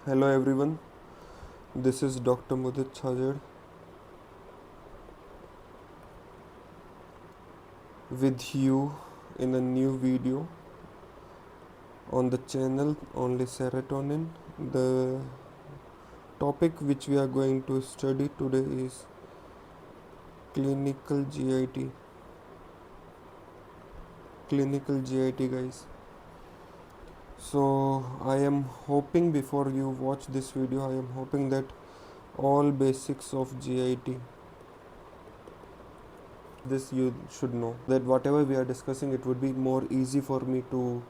Hello everyone, this is Dr. Mudit Chajed with you in a new video on the channel Only Serotonin. The topic which we are going to study today is Clinical GIT. Clinical GIT, guys. So I am hoping before you watch this video, I am hoping that all basics of GIT, this you should know, that whatever we are discussing, it would be more easy for me to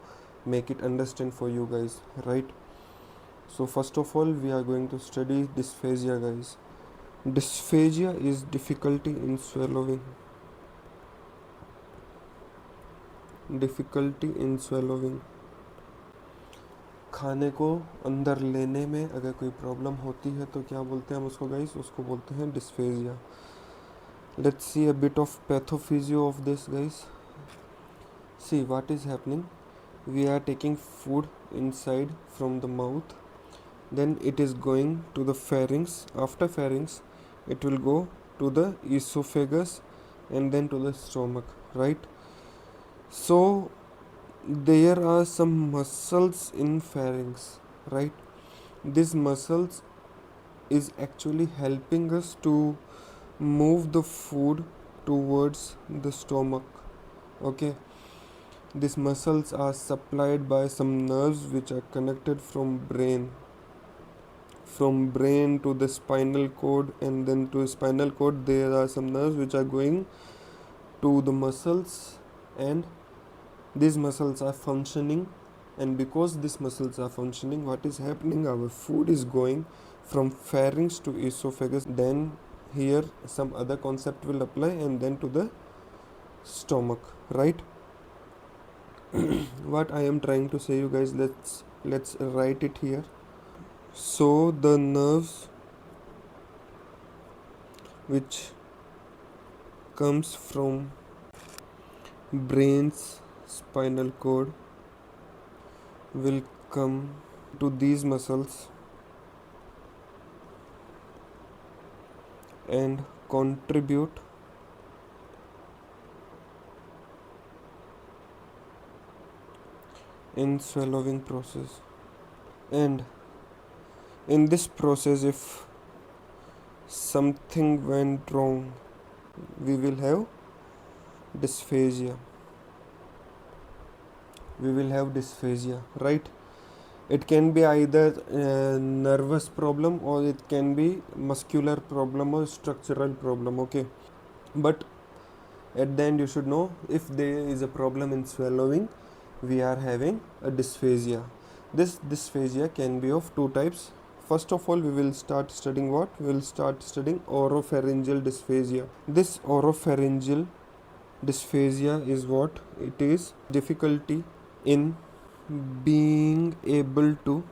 make it understand for you guys, right? So first of all, we are going to study dysphagia, guys. Dysphagia is difficulty in swallowing. Difficulty in swallowing. खाने को अंदर लेने में अगर कोई problem होती है तो क्या बोलते हैं हम उसको, गाइस? उसको बोलते हैं dysphagia. Let's see a bit of pathophysio of this, guys. See what is happening. We are taking food inside from the mouth, then it is going to the pharynx. After pharynx, it will go to the esophagus and then to the stomach, right? So there are some muscles in pharynx, right? These muscles is actually helping us to move the food towards the stomach, okay? These muscles are supplied by some nerves which are connected from brain to the spinal cord, and then to spinal cord there are some nerves which are going to the muscles, and these muscles are functioning. And because these muscles are functioning, what is happening, our food is going from pharynx to esophagus, then here some other concept will apply, and then to the stomach, right? What I am trying to say, you guys, let's write it here. So the nerves which comes from brain's spinal cord will come to these muscles and contribute in swallowing process. And in this process, if something went wrong, we will have dysphagia. Right? It can be either a nervous problem, or it can be muscular problem or structural problem, okay? But at the end you should know, if there is a problem in swallowing, we are having a dysphagia. This dysphagia can be of two types. First of all, we will start studying what? We will start studying oropharyngeal dysphagia. This oropharyngeal dysphagia is what? It is difficulty in being able to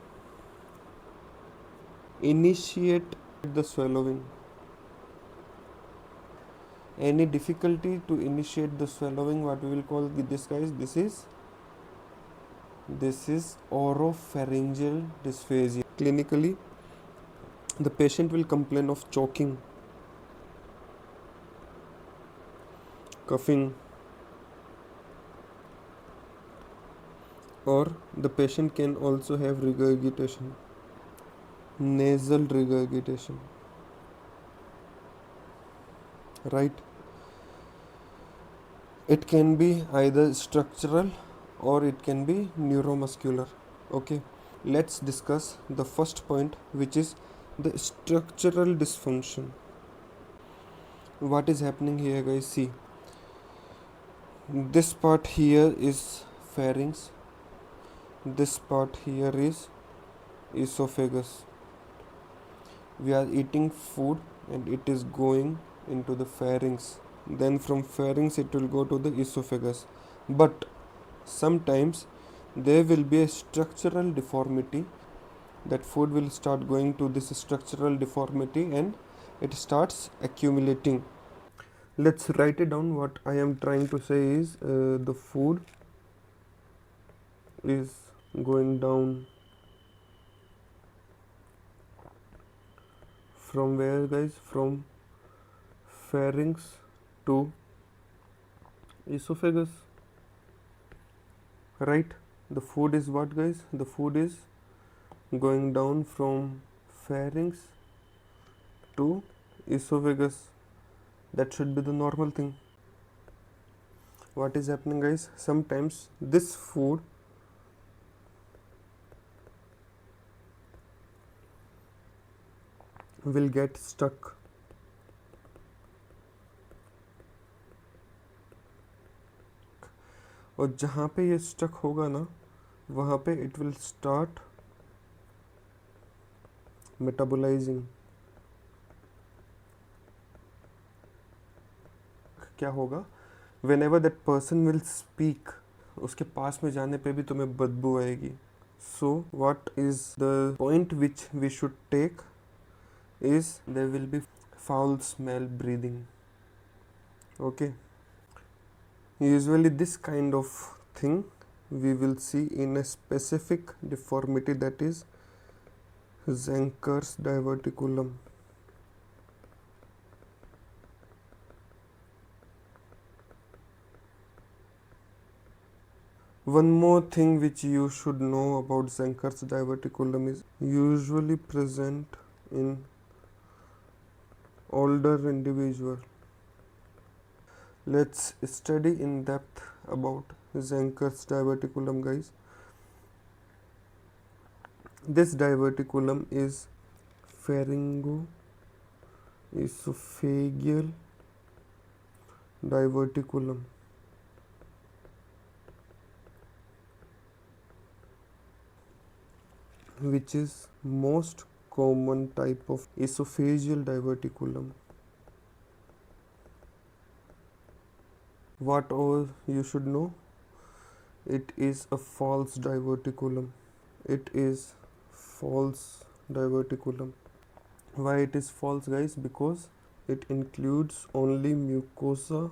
initiate the swallowing. Any difficulty to initiate the swallowing, what we will call this, guys? This is oropharyngeal dysphagia. Clinically, the patient will complain of choking, coughing, or the patient can also have regurgitation, nasal regurgitation, right? It can be either structural or it can be neuromuscular, okay? Let's discuss the first point, which is the structural dysfunction. What is happening here, guys? See, this part here is pharynx, this part here is esophagus. We are eating food and it is going into the pharynx, then from pharynx it will go to the esophagus. But sometimes there will be a structural deformity, that food will start going to this structural deformity and it starts accumulating. Let's write it down. What I am trying to say is the food is going down From where, guys? From pharynx to esophagus, right? The food is what, guys? The food is going down from pharynx to esophagus. That should be the normal thing. What is happening, guys? Sometimes this food will get stuck. और जहाँ पे ये stuck होगा ना, वहाँ पे it will start metabolising. क्या होगा? whenever that person will speak, उसके पास में जाने पे भी तुम्हें बदबू आएगी. So what is the point which we should take is there will be foul smell breathing. Okay. Usually this kind of thing we will see in a specific deformity, that is Zenker's diverticulum. One more thing which you should know about Zenker's diverticulum is usually present in older individual. Let's study in depth about Zenker's diverticulum, guys. This diverticulum is pharyngoesophageal diverticulum. Which is most common type of esophageal diverticulum. What all you should know? It is a false diverticulum. It is false diverticulum. Why it is false, guys? Because it includes only mucosa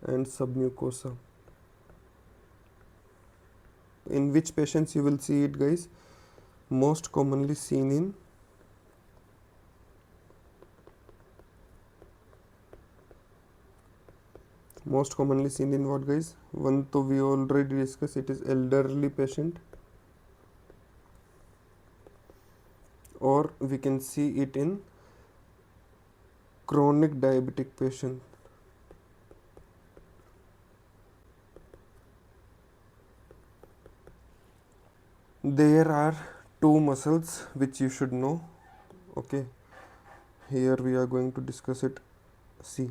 and submucosa. In which patients you will see it, guys? Most commonly seen in what, guys? One to we already discussed, it is elderly patient, or we can see it in chronic diabetic patient. There are two muscles which you should know. Okay, here we are going to discuss it. See,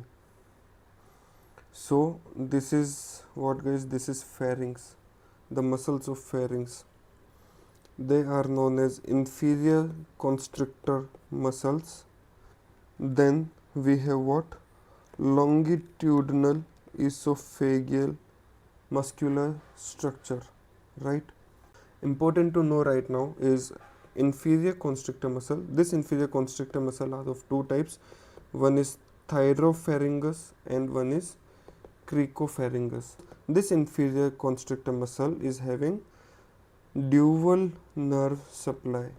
so this is what, guys? This is pharynx, the muscles of pharynx. They are known as inferior constrictor muscles. Then we have what? Longitudinal esophageal muscular structure, right? Important to know right now is inferior constrictor muscle. This inferior constrictor muscle are of two types. One is thyropharyngus and one is cricopharyngus. This inferior constrictor muscle is having dual nerve supply.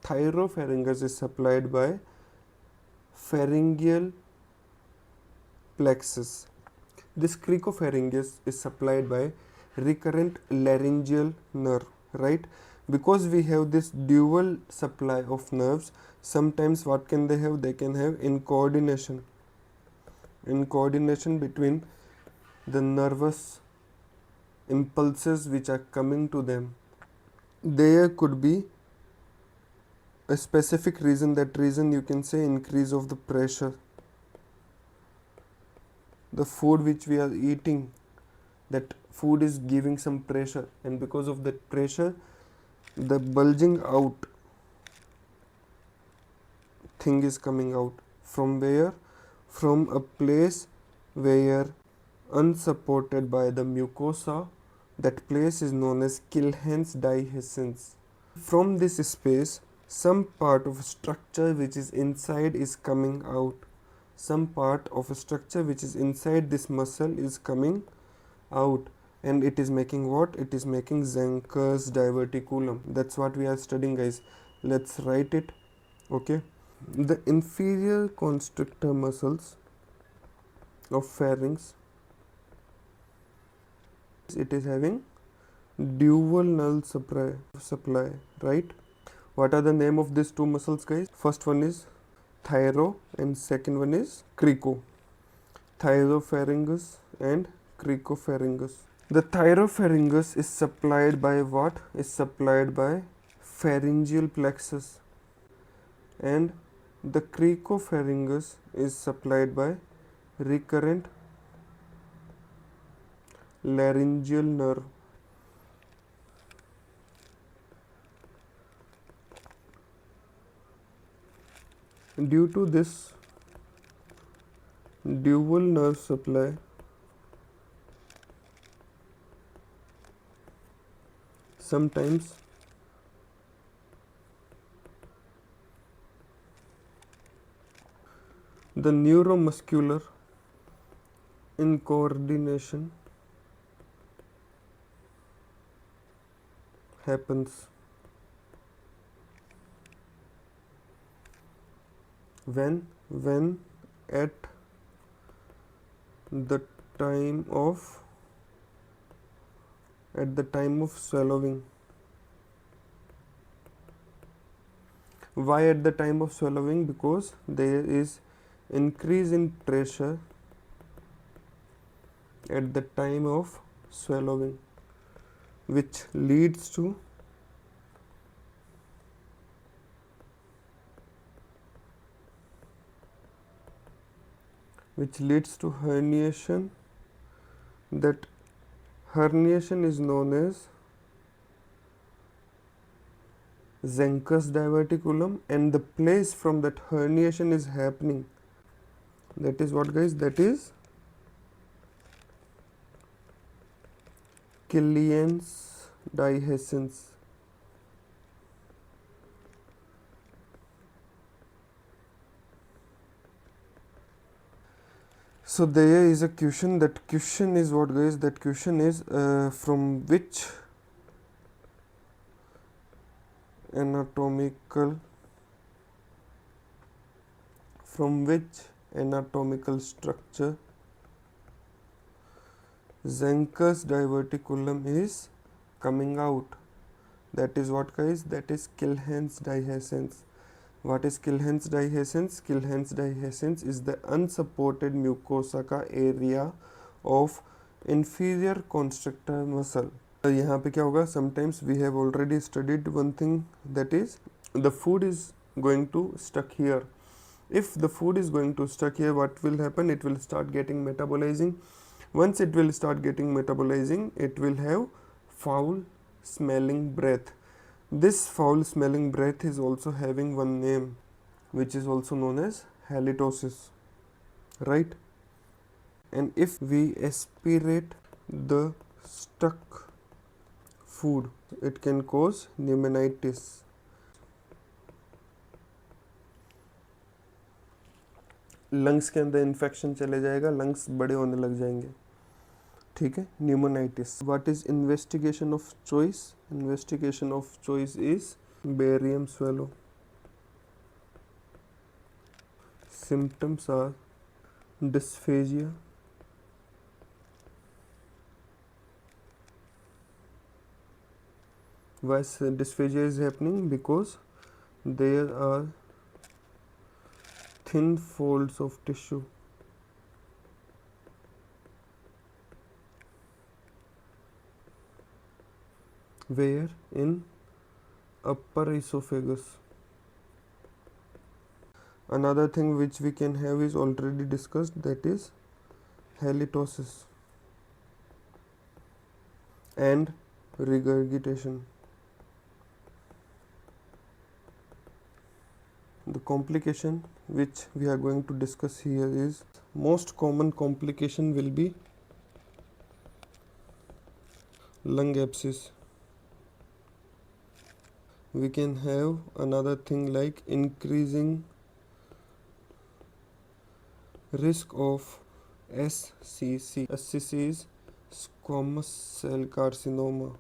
Thyropharyngus is supplied by pharyngeal plexus. This cricopharyngus is supplied by recurrent laryngeal nerve, right? Because we have this dual supply of nerves, sometimes what can they have? They can have incoordination between the nervous impulses which are coming to them. There could be a specific reason. That reason you can say increase of the pressure. The food which we are eating, that food is giving some pressure, and because of that pressure the bulging out thing is coming out. From where? From a place where unsupported by the mucosa, that place is known as Killian's dehiscence. From this space some part of structure which is inside is coming out. Some part of a structure which is inside this muscle is coming out, and it is making what? It is making Zenker's diverticulum. That's what we are studying, guys. Let's write it. Okay, The inferior constrictor muscles of pharynx, it is having dual null supply, right? What are the name of these two muscles, guys? First one is thyro and second one is crico. Thyropharyngus and cricopharyngus. The thyropharyngus is supplied by what? Is supplied by pharyngeal plexus, and the cricopharyngus is supplied by recurrent laryngeal nerve. Due to this dual nerve supply, sometimes the neuromuscular incoordination happens when at the time of swallowing. Why at the time of swallowing? Because there is increase in pressure at the time of swallowing, which leads to herniation. That herniation is known as Zenker's diverticulum, and the place from that herniation is happening, that is what, guys? That is Killian's dehiscence. So there is a question. That question is what, guys? That question is from which anatomical structure Zenker's diverticulum is coming out? That is what, guys? That is Killian's dehiscence. What is Killian's dehiscence? Killian's dehiscence is the unsupported mucosa का area of inferior constrictor muscle. यहाँ पे क्या होगा? Sometimes we have already studied one thing, that is the food is going to stuck here. If the food is going to stuck here, what will happen? It will start getting metabolizing. Once it will start getting metabolizing, it will have foul smelling breath. This foul smelling breath is also having one name, which is also known as halitosis, right? And if we aspirate the stuck food, it can cause pneumonitis. Lungs के अंदर infection चले जाएगा, lungs बड़े होने लग जाएंगे, ठीक है? Pneumonitis. What is investigation of choice? Investigation of choice is barium swallow. Symptoms are dysphagia, why dysphagia is happening? Because there are thin folds of tissue where in upper esophagus. Another thing which we can have is already discussed, that is halitosis and regurgitation. The complication which we are going to discuss here is, most common complication will be lung abscess. We can have another thing like increasing risk of SCC. SCC is squamous cell carcinoma.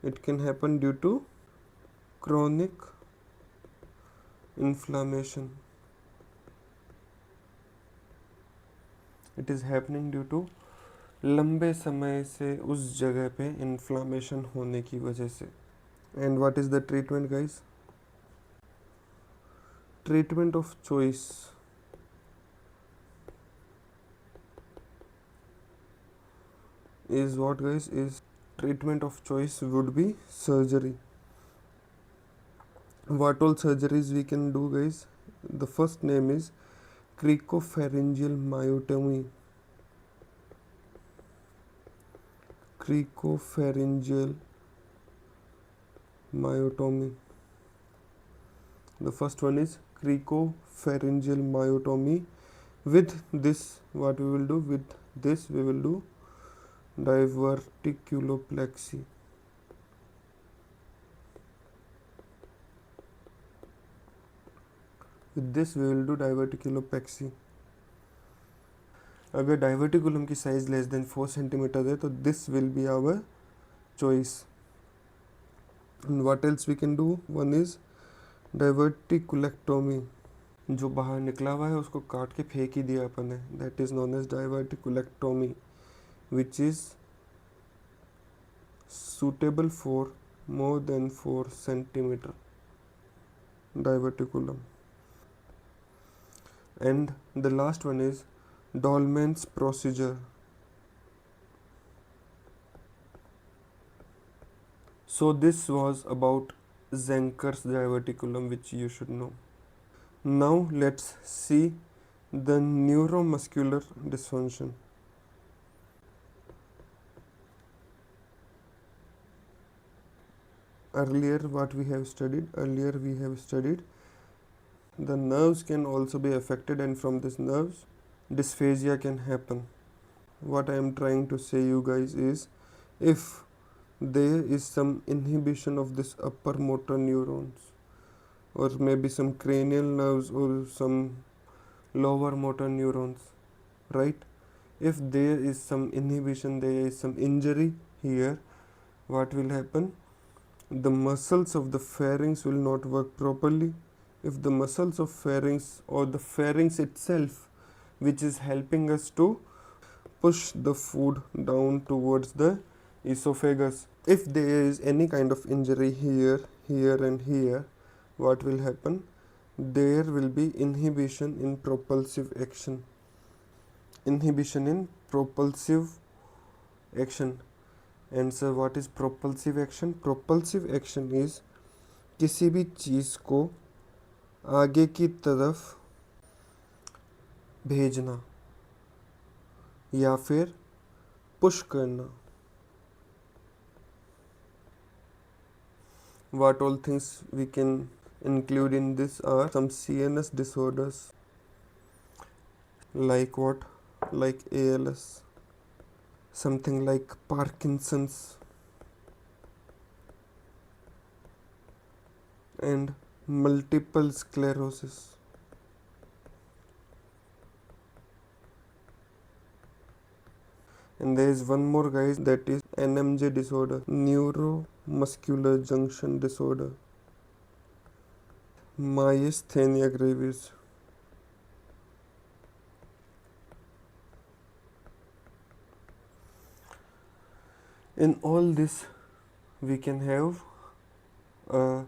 It can happen due to chronic inflammation. It is happening due to लंबे समय से उस जगह पे inflammation होने की वजह से. And what is the treatment, guys? Treatment of choice is what, guys? Is treatment of choice would be surgery. What all surgeries we can do, guys? The first name is cricopharyngeal myotomy. Cricopharyngeal myotomy. The first one is cricopharyngeal myotomy. With this, what we will do? With this, we will do diverticuloplex. With this, we will do diverticuloplex. अगर diverticulum की size less than 4 centimetre है तो this will be our choice. What else we can do? One is diverticulectomy. जो बाहर निकला हुआ है उसको काट के फेंक ही दिया अपन ने. That is known as diverticulectomy, which is suitable for more than 4 centimeter diverticulum. And the last one is Dolman's procedure. So this was about Zenker's diverticulum, which you should know. Now let's see the neuromuscular dysfunction. Earlier we have studied the nerves can also be affected, and from this nerves dysphagia can happen. What I am trying to say you guys is, if there is some inhibition of this upper motor neurons, or maybe some cranial nerves or some lower motor neurons, right? If there is some inhibition, there is some injury here, what will happen? The muscles of the pharynx will not work properly. If the muscles of pharynx or the pharynx itself, which is helping us to push the food down towards the esophagus, if there is any kind of injury here, here and here, what will happen? There will be inhibition in propulsive action. Inhibition in propulsive action. And so what is propulsive action? Propulsive action is किसी भी चीज़ को आगे की तरफ भेजना या फिर push करना. What all things we can include in this are some CNS disorders, like what? Like ALS, something like Parkinson's, and multiple sclerosis. And there is one more, guys, that is NMJ disorder, neuromuscular junction disorder, myasthenia gravis. In all this, we can have a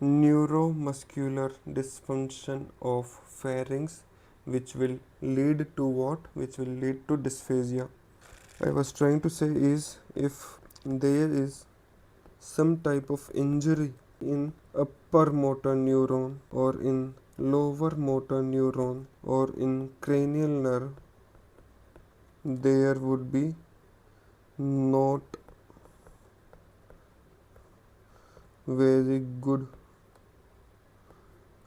neuromuscular dysfunction of pharynx, which will lead to what? Which will lead to dysphagia. I was trying to say is, if there is some type of injury in upper motor neuron or in lower motor neuron or in cranial nerve, there would be not very good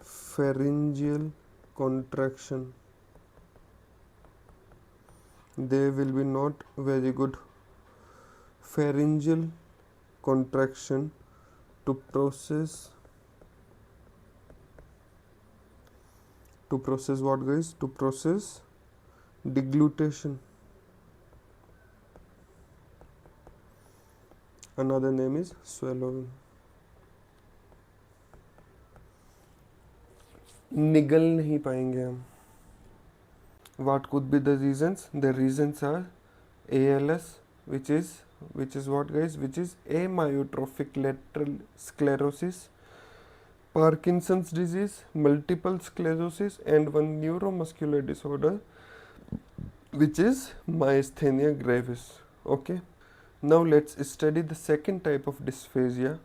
pharyngeal contraction. There will be not very good pharyngeal contraction to process what, guys? To process deglutition. Another name is swallowing. निगल नहीं पाएंगे हम. What could be the reasons? The reasons are ALS, which is what, guys? Which is amyotrophic lateral sclerosis, Parkinson's disease, multiple sclerosis, and one neuromuscular disorder, which is myasthenia gravis. Okay. Now let's study the second type of dysphagia,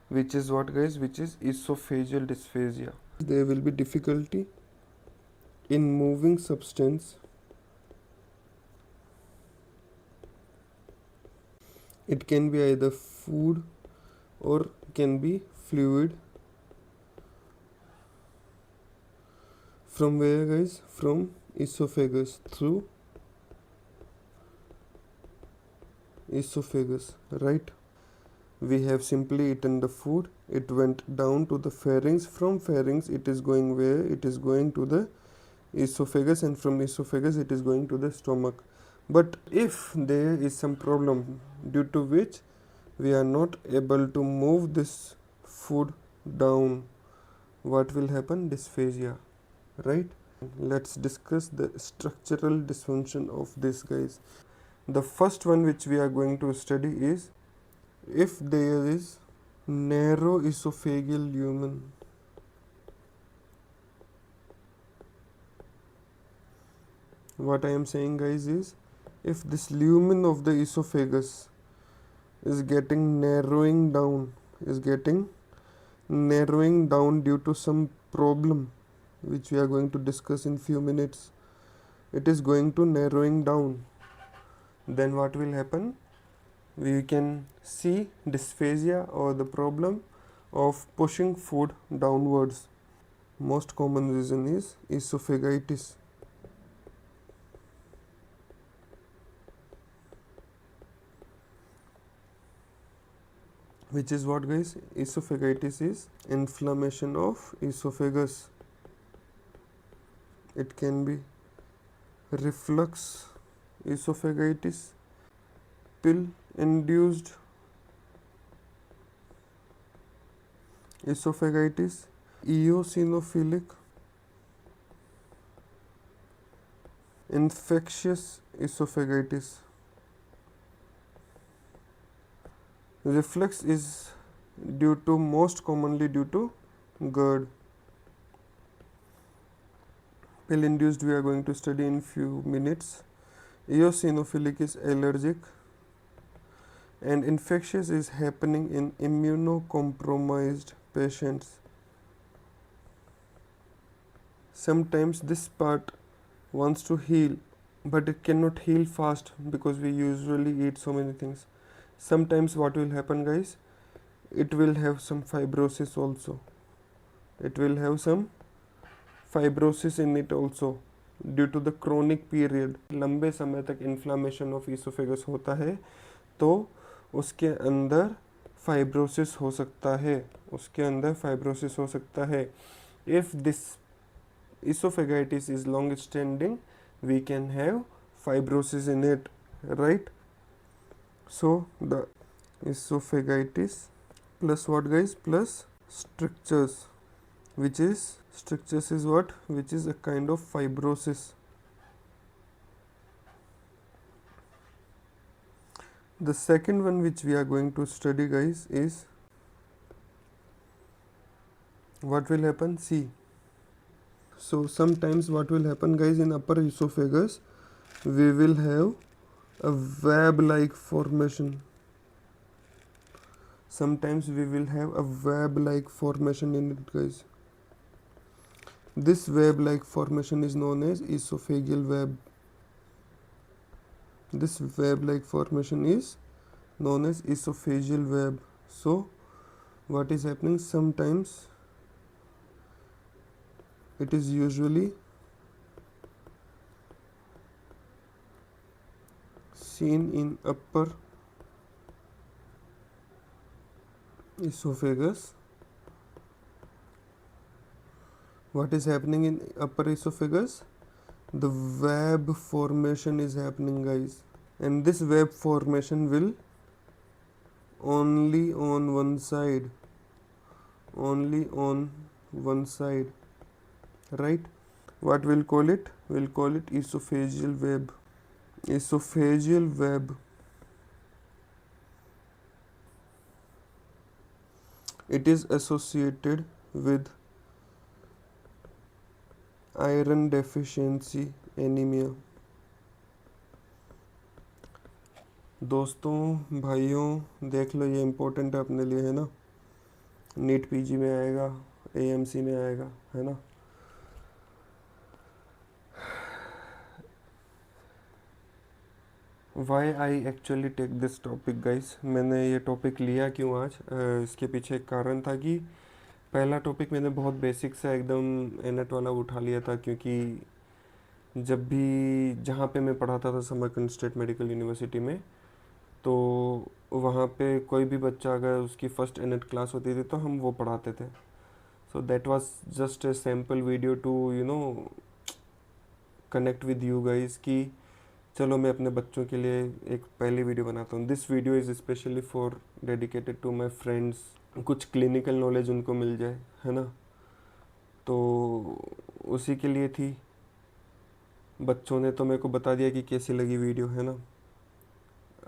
which is what, guys? Which is esophageal dysphagia. There will be difficulty in moving substance. It can be either food or can be fluid. From where, guys? From esophagus, through esophagus, right? We have simply eaten the food, it went down to the pharynx. From pharynx it is going where? It is going to the esophagus, and from esophagus it is going to the stomach. But if there is some problem due to which we are not able to move this food down, what will happen? Dysphagia, right? Let's discuss the structural dysfunction of this, guys. The first one which we are going to study is if there is narrow esophageal lumen. What I am saying, guys, is if this lumen of the esophagus is getting narrowing down due to some problem which we are going to discuss in few minutes, it is going to narrowing down, then what will happen? We can see dysphagia or the problem of pushing food downwards. Most common reason is esophagitis. Which is what, guys? Esophagitis is inflammation of esophagus. It can be reflux esophagitis, pill induced esophagitis, eosinophilic, infectious esophagitis. Reflux is most commonly due to GERD. Pill induced we are going to study in few minutes. Eosinophilic is allergic, and infectious is happening in immunocompromised patients. Sometimes this part wants to heal, but it cannot heal fast because we usually eat so many things. Sometimes what will happen, guys? It will have some fibrosis also. It will have some fibrosis in it also due to the chronic period. लंबे समय तक inflammation of esophagus होता है तो उसके अंदर fibrosis हो सकता है. If this esophagitis is long standing, we can have fibrosis in it, right? So the esophagitis plus what, guys? Plus strictures, which is what? Which is a kind of fibrosis. The second one which we are going to study, guys, is what will happen? See, so sometimes what will happen, guys, in upper esophagus we will have a web like formation. Sometimes we will have a web like formation in it, guys. This web like formation is known as esophageal web. This web like formation is known as esophageal web. So what is happening? Sometimes it is usually seen in upper esophagus. What is happening in upper esophagus? The web formation is happening, guys, and this web formation will only on one side. right? What we'll call it? We'll call it esophageal web. Esophageal web. It is associated with iron deficiency anemia. दोस्तों भाइयों देख लो, ये important है अपने लिए, है ना? NEET PG में आएगा, एएमसी में आएगा, है ना? Why I actually take this topic guys, मैंने ये टॉपिक लिया क्यों आज? इसके पीछे एक कारण था कि पहला टॉपिक मैंने बहुत बेसिक सा एकदम एनेट वाला उठा लिया था, क्योंकि जब भी जहाँ पे मैं पढ़ाता था समरकंद स्टेट मेडिकल यूनिवर्सिटी में, तो वहाँ पे कोई भी बच्चा अगर उसकी फर्स्ट एनेट क्लास होती थी तो हम वो पढ़ाते थे. So that was just a sample video to connect with you guys कि चलो मैं अपने बच्चों के लिए एक पहली वीडियो बनाता हूँ. This video is specially for dedicated to my friends, कुछ क्लिनिकल नॉलेज उनको मिल जाए, है ना? तो उसी के लिए थी. बच्चों ने तो मेरे को बता दिया कि कैसी लगी वीडियो, है ना?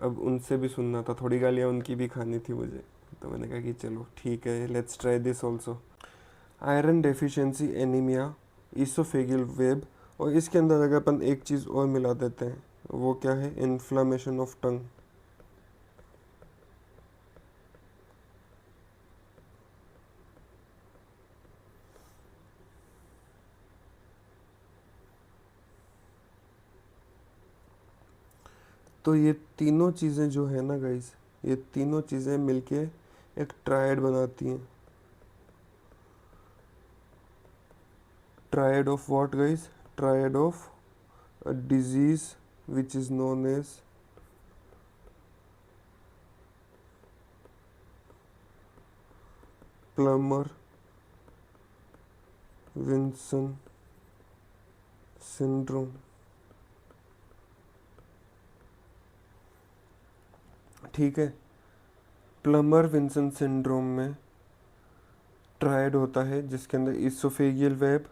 अब उनसे भी सुनना था, थोड़ी गालियाँ उनकी भी खानी थी मुझे, तो मैंने कहा कि चलो ठीक है, let's try this also. Iron deficiency anaemia, oesophageal web, और इसके अंदर अगर अपन एक चीज़ और मिला देते हैं, वो क्या है? Inflammation of tongue. तो ये तीनों चीज़ें जो है ना गाइस, ये तीनों चीज़ें मिलके एक ट्रायड बनाती हैं. Triad of what guys? Triad of a disease which is known as Plummer Vinson syndrome. ठीक है, प्लमर विंसन सिंड्रोम में ट्रायड होता है जिसके अंदर oesophageal web,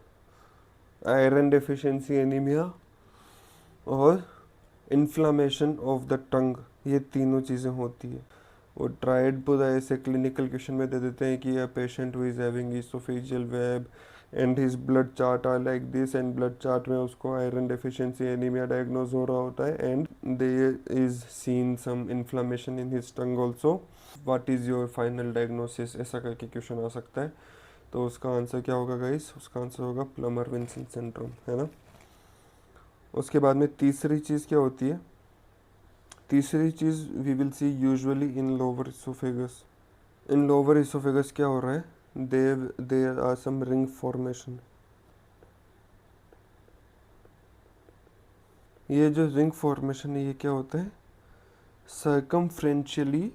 iron deficiency anaemia और इन्फ्लामेशन ऑफ द टंग, ये तीनों चीज़ें होती है. वो ट्रायड पूरा ऐसे क्लिनिकल क्वेश्चन में दे देते हैं कि a patient who is having oesophageal web and his blood chart are like this, and blood chart में उसको आयरन डेफिशिएंसी एनीमिया डायग्नोज हो रहा होता है, and there is seen some inflammation in his tongue also. What is your final diagnosis, ऐसा करके question आ सकता है. तो उसका आंसर क्या होगा गाइस? उसका आंसर होगा प्लमर विंसन सिंड्रोम, है ना? उसके बाद में तीसरी चीज़ क्या होती है? तीसरी चीज़ we will see usually in lower oesophagus. In lower oesophagus क्या हो रहा है? There are some ring formation. ये जो रिंग फॉर्मेशन है, ये क्या होता है? सर्कमफ्रेंशियली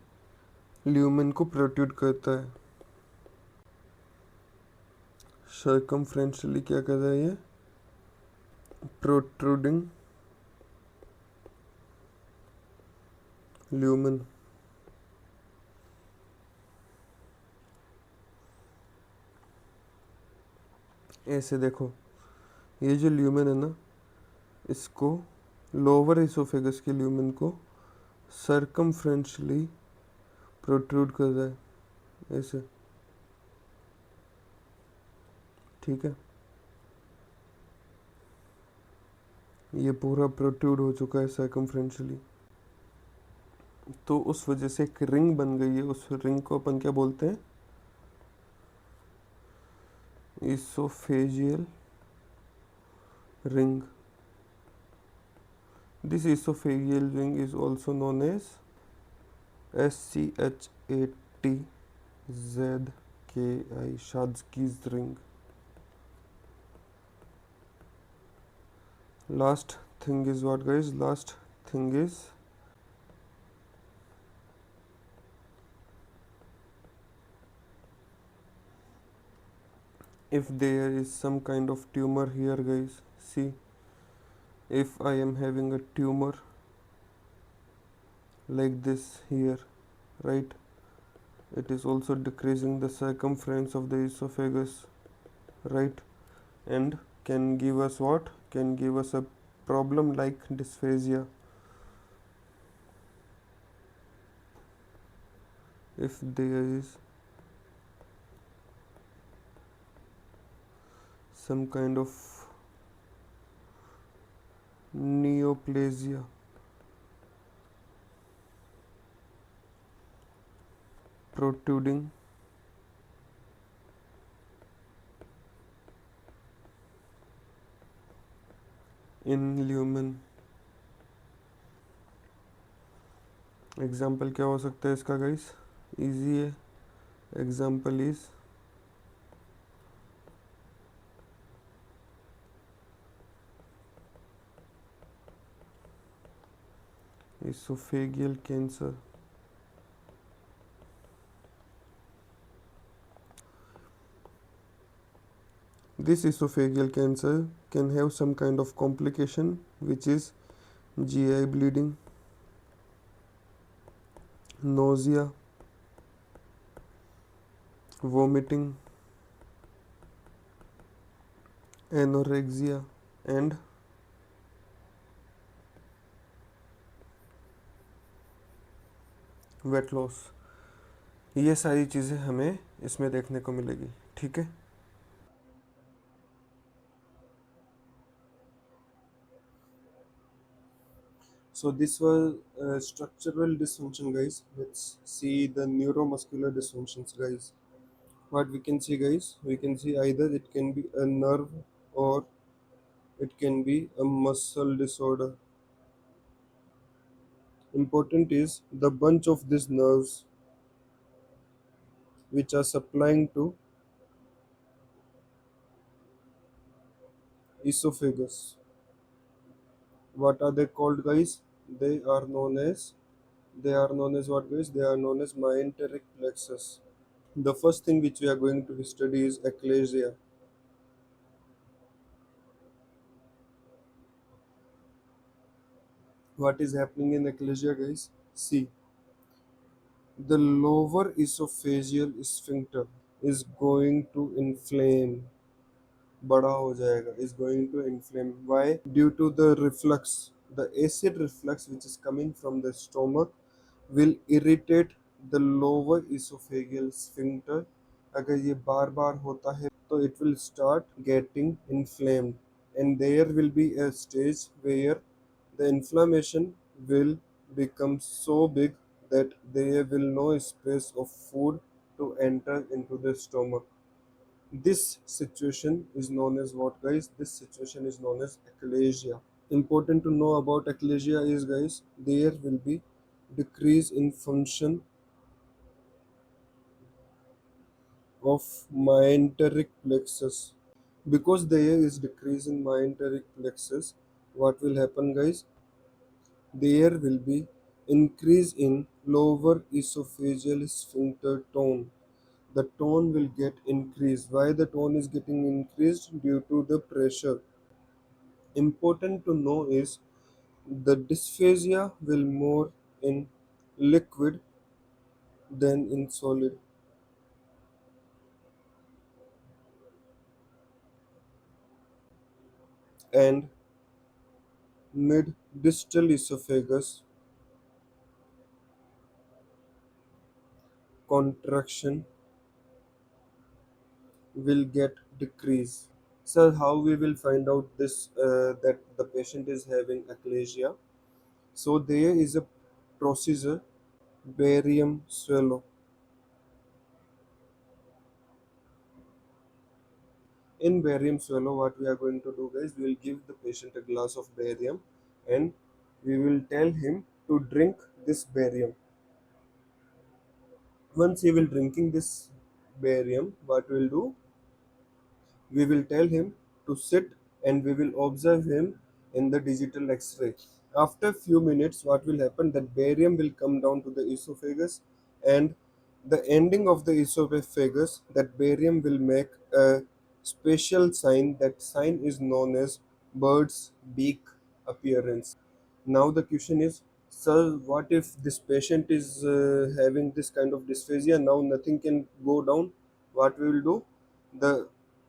ल्यूमेन को प्रोट्रूड करता है. सर्कमफ्रेंशियली क्या कर रहा है ये? Protruding lumen. ऐसे देखो, ये जो ल्यूमेन है ना, इसको लोअर इसोफेगस के ल्यूमेन को सर्कमफ्रेंशियली प्रोट्रूड कर रहा है ऐसे. ठीक है, ये पूरा प्रोट्रूड हो चुका है सर्कमफ्रेंशियली. तो उस वजह से एक रिंग बन गई है. उस रिंग को अपन क्या बोलते हैं? Oesophageal ring. This oesophageal ring is also known as SCHATZKI, Shadsky's ring. Last thing is what guys? Last thing is if there is some kind of tumor here guys, see, if I am having a tumor like this here, right, it is also decreasing the circumference of the esophagus, right, and can give us what? Can give us a problem like dysphagia. If there is some kind of neoplasia protruding in lumen. Example क्या हो सकता है इसका guys? Easy है. Example is esophageal cancer. This esophageal cancer can have some kind of complication which is GI bleeding, nausea, vomiting, anorexia and weight loss. ये सारी चीज़ें हमें इसमें देखने को मिलेगी. ठीक है. So this was structural dysfunction, guys. Let's see the neuromuscular dysfunctions, guys. What we can see, guys? We can see either it can be a nerve or it can be a muscle disorder. Important is the bunch of these nerves which are supplying to esophagus. What are they called, guys? They are known as what, guys? They are known as myenteric plexus. The first thing which we are going to study is achalasia. What is happening in achalasia, guys? See, the lower esophageal sphincter is going to inflame. बड़ा हो जाएगा, is going to inflame. Why? Due to the reflux, the acid reflux which is coming from the stomach will irritate the lower esophageal sphincter. अगर ये बार बार होता है तो it will start getting inflamed, and there will be a stage where the inflammation will become so big that there will no space of food to enter into the stomach. This situation is known as what, guys? This situation is known as achalasia. Important to know about achalasia is, guys, there will be decrease in function of myenteric plexus. Because there is decrease in myenteric plexus, what will happen, guys? There will be increase in lower esophageal sphincter tone. The tone will get increased. Why the tone is getting increased? Due to the pressure. Important to know is the dysphagia will more in liquid than in solid, and mid distal esophagus contraction will get decreased. So how we will find out this that the patient is having achalasia? So there is a procedure, barium swallow. In barium swallow, what we are going to do, guys, we will give the patient a glass of barium, and we will tell him to drink this barium. Once he will drinking this barium, what we will do, we will tell him to sit, and we will observe him in the digital x-ray. After few minutes, what will happen, that barium will come down to the esophagus, and the ending of the esophagus, that barium will make a special sign. That sign is known as bird's beak appearance. Now the question is, sir, what if this patient is having this kind of dysphagia? Now nothing can go down. What we will do? The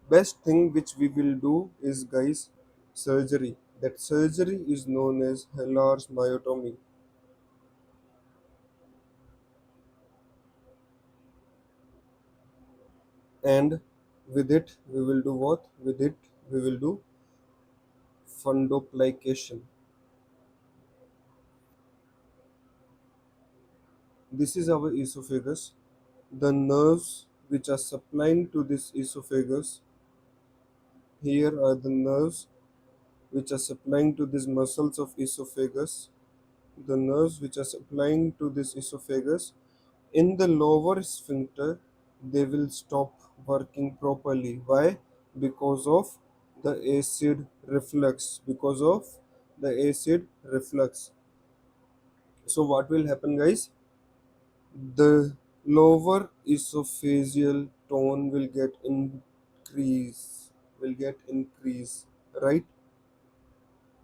Best thing which we will do is, guys, surgery. That surgery is known as Hellar's myotomy. And with it we will do what? With it we will do fundoplication. This is our esophagus. The nerves which are supplying to this esophagus, here are the nerves which are supplying to these muscles of esophagus. The nerves which are supplying to this esophagus in the lower sphincter, they will stop working properly. Why? Because of the acid reflux. Because of the acid reflux. So what will happen, guys? The lower esophageal tone will get increase, right?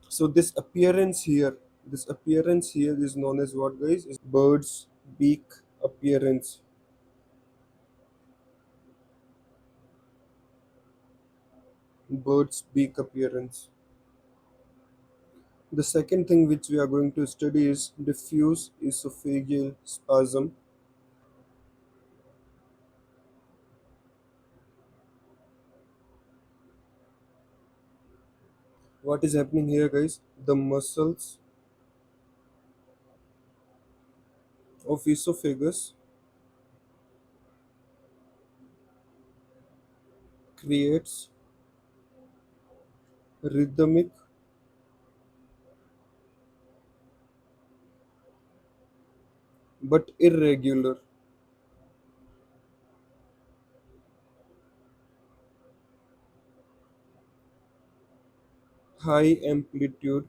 So this appearance here is known as what, guys? Is bird's beak appearance. Bird's beak appearance. The second thing which we are going to study is diffuse esophageal spasm. What is happening here, guys? The muscles of esophagus creates rhythmic but irregular high amplitude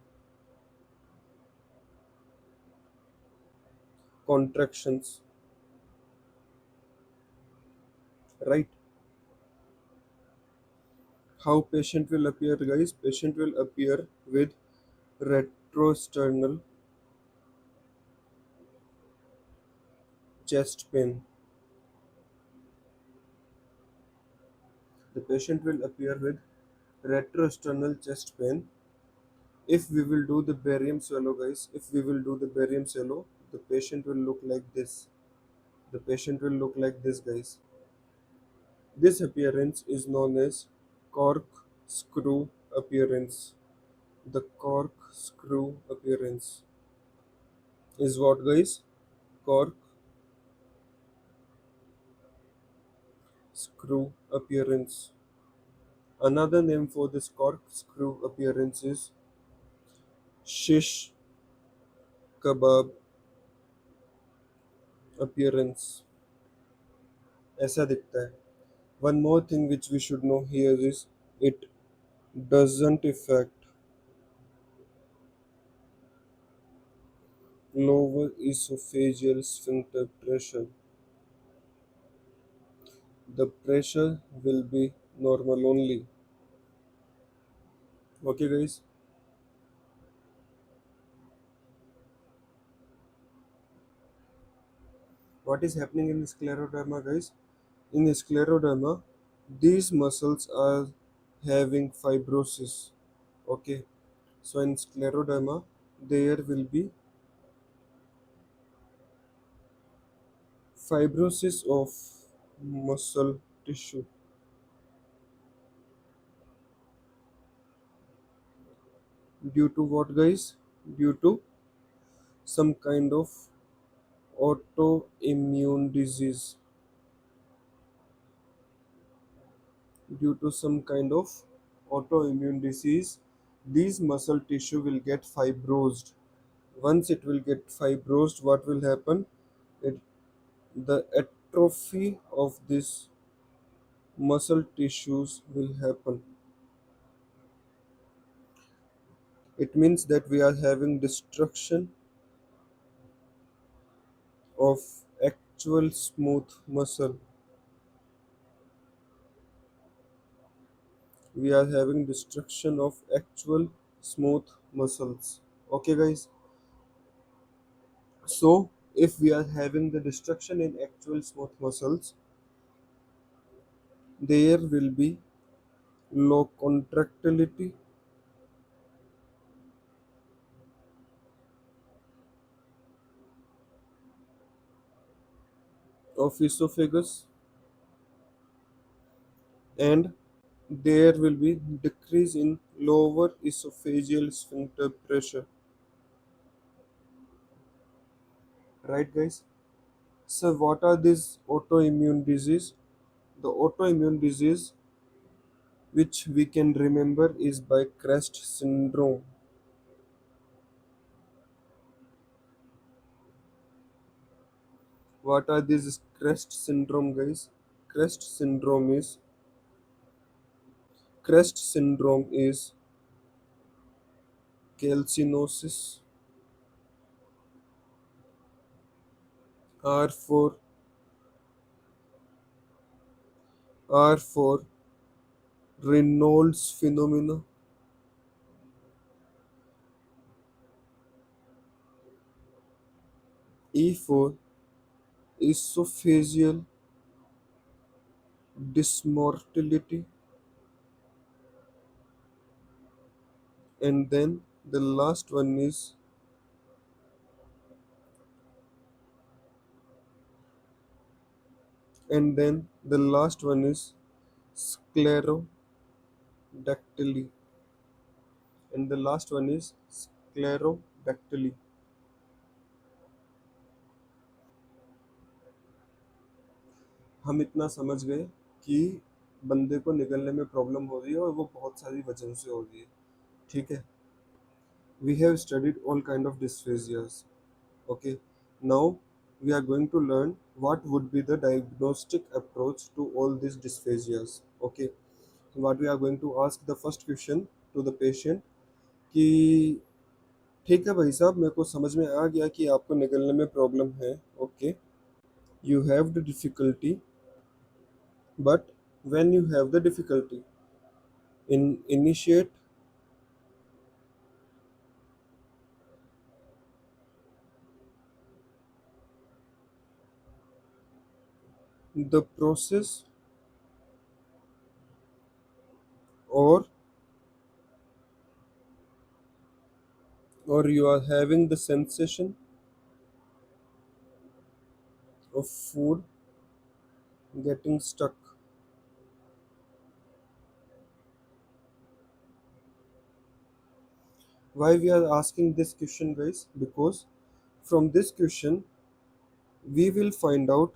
contractions, right? How patient will appear, guys? Patient will appear with retrosternal chest pain. The patient will appear with retrosternal chest pain. If we will do the barium swallow, guys, if we will do the barium swallow, the patient will look like this. The patient will look like this, guys. This appearance is known as corkscrew appearance. The corkscrew appearance is what, guys? Corkscrew appearance. Another name for this corkscrew appearance is shish kebab appearance. ऐसा दिखता है. One more thing which we should know here is it doesn't affect lower esophageal sphincter pressure. The pressure will be normal only. Okay, guys. What is happening in scleroderma, guys? In scleroderma, these muscles are having fibrosis. Okay, so in scleroderma, there will be fibrosis of muscle tissue due to what, guys? Due to some kind of autoimmune disease. Due to some kind of autoimmune disease, these muscle tissue will get fibrosed. Once it will get fibrosed, what will happen? It The atrophy of this muscle tissues will happen. It means that we are having destruction of actual smooth muscle. We are having destruction of actual smooth muscles. Okay, guys. So if we are having the destruction in actual smooth muscles, there will be low contractility of esophagus, and there will be decrease in lower esophageal sphincter pressure. Right, guys? So what are these autoimmune disease? The autoimmune disease which we can remember is by Crest syndrome. What are these Crest syndrome, guys? Crest syndrome is Crest syndrome is calcinosis, R for Reynolds phenomena, E for esophageal dysmotility, and then the last one is and then the last one is sclerodactyly, and the last one is sclerodactyly. हम इतना समझ गए कि बंदे को निकलने में problem हो रही है और वो बहुत सारी वजह से हो रही है. ठीक है. We have studied all kind of dysphasias. Okay. Now we are going to learn what would be the diagnostic approach to all these dysphasias. Okay. What we are going to ask the first question to the patient कि ठीक है भाई साहब, मेरे को समझ में आ गया कि आपको निकलने में प्रॉब्लम है. Okay. You have the difficulty, but when you have the difficulty initiate the process, or you are having the sensation of food getting stuck. Why we are asking this question, guys? Because from this question we will find out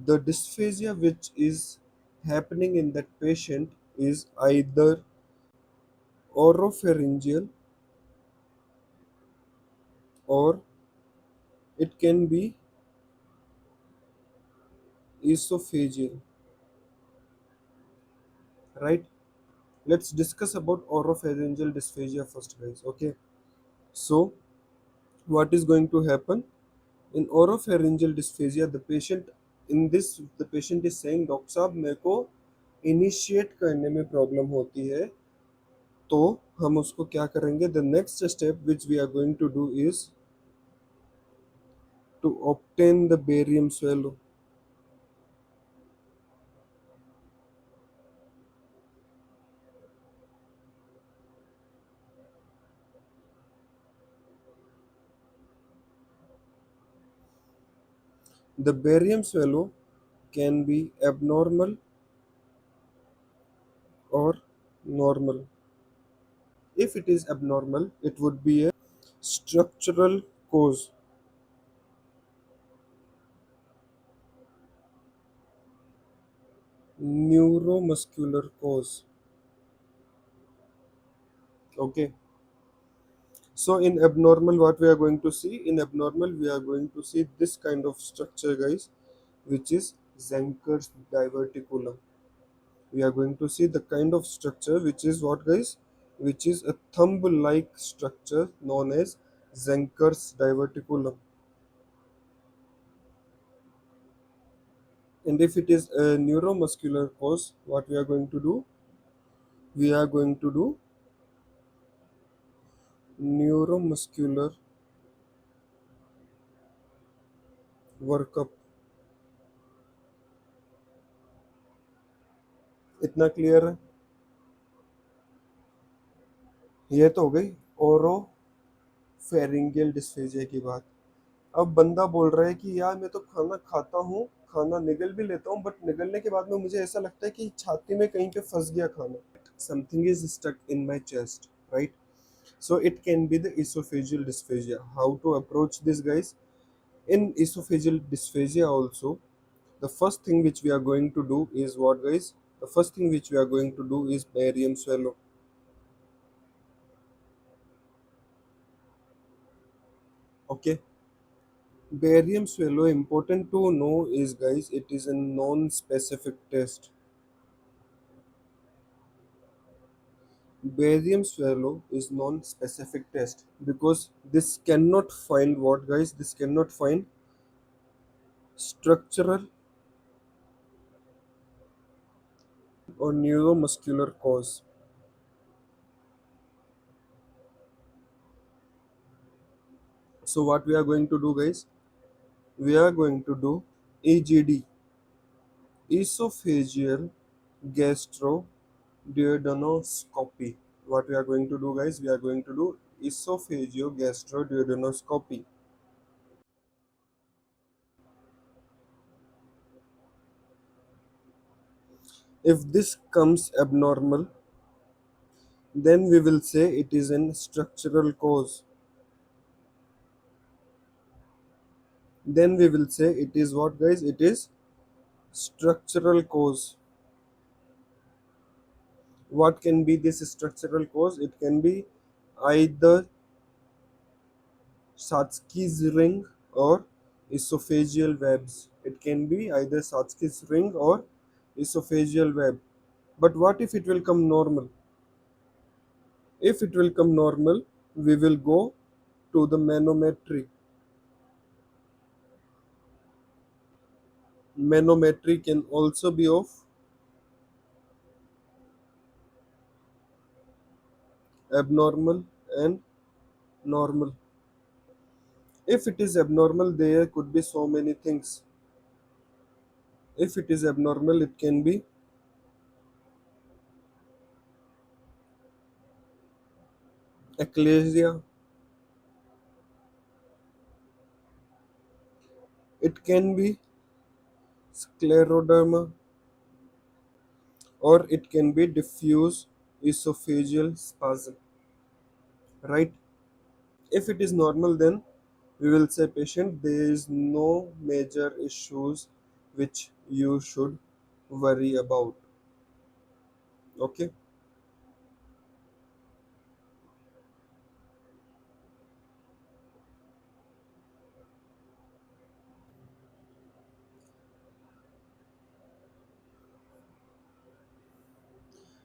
the dysphagia which is happening in that patient is either oropharyngeal, or it can be esophageal. Right? Let's discuss about oropharyngeal dysphagia first, guys. Okay. So what is going to happen in oropharyngeal dysphagia? The patient is saying, doctor साहब मेरे को initiate करने में problem होती है. तो हम उसको क्या करेंगे? The next step which we are going to do is to obtain the barium swallow. The barium swallow can be abnormal or normal. If it is abnormal, it would be a structural cause. Neuromuscular cause. Okay. So in abnormal, what we are going to see? In abnormal, we are going to see this kind of structure, guys, which is Zenker's diverticulum. We are going to see the kind of structure which is what, guys? Which is a thumb-like structure known as Zenker's diverticulum. And if it is a neuromuscular cause, what we are going to do? We are going to do neuromuscular workup. इतना clear है? ये तो हो गई ओरो फेरिंगियल dysphagia की बात। अब बंदा बोल रहा है कि यार मैं तो खाना खाता हूँ, खाना निगल भी लेता हूँ, बट निगलने के बाद में मुझे ऐसा लगता है कि छाती में कहीं पे फंस गया खाना, something is stuck in my chest, right? So it can be the esophageal dysphagia. How to approach this, guys? In esophageal dysphagia also, the first thing which we are going to do is what, guys? The first thing which we are going to do is barium swallow. Okay, barium swallow, important to know is, guys, it is a non-specific test. Barium swallow is non-specific test because this cannot find what, guys? This cannot find structural or neuromuscular cause. So what we are going to do, guys? We are going to do EGD, esophageal gastroduodenoscopy. What we are going to do, guys? We are going to do esophageal gastroduodenoscopy. If this comes abnormal, then we will say it is an structural cause. Then we will say it is what, guys? It is structural cause. What can be this structural cause? It can be either Satsky's ring or esophageal webs. It can be either Satsky's ring or esophageal web. But what if it will come normal? If it will come normal, we will go to the manometry. Manometry can also be of abnormal and normal. If it is abnormal, there could be so many things. If it is abnormal, it can be eclasia, it can be scleroderma, or it can be diffuse esophageal spasm, right? If it is normal, then we will say patient there is no major issues which you should worry about. Okay,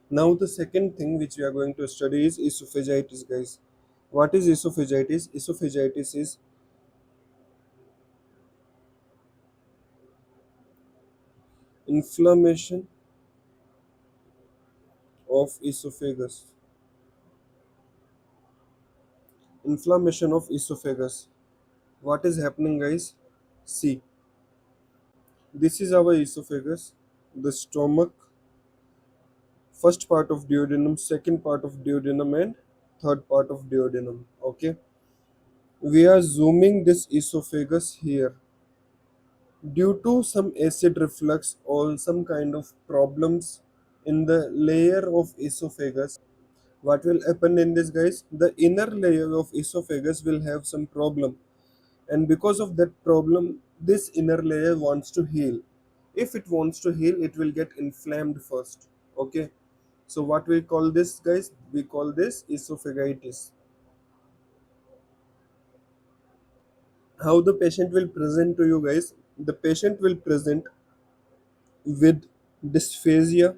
now the second thing which we are going to study is esophagitis, guys. What is esophagitis? Esophagitis is inflammation of esophagus. Inflammation of esophagus. What is happening, guys? See, this is our esophagus, the stomach, first part of duodenum, second part of duodenum, and third part of duodenum. Okay, we are zooming this esophagus here. Due to some acid reflux or some kind of problems in the layer of esophagus, what will happen in this, guys? The inner layer of esophagus will have some problem, and because of that problem, this inner layer wants to heal. If it wants to heal, it will get inflamed first. Okay, so what we call this, guys? We call this esophagitis. How the patient will present to you, guys? The patient will present with dysphagia.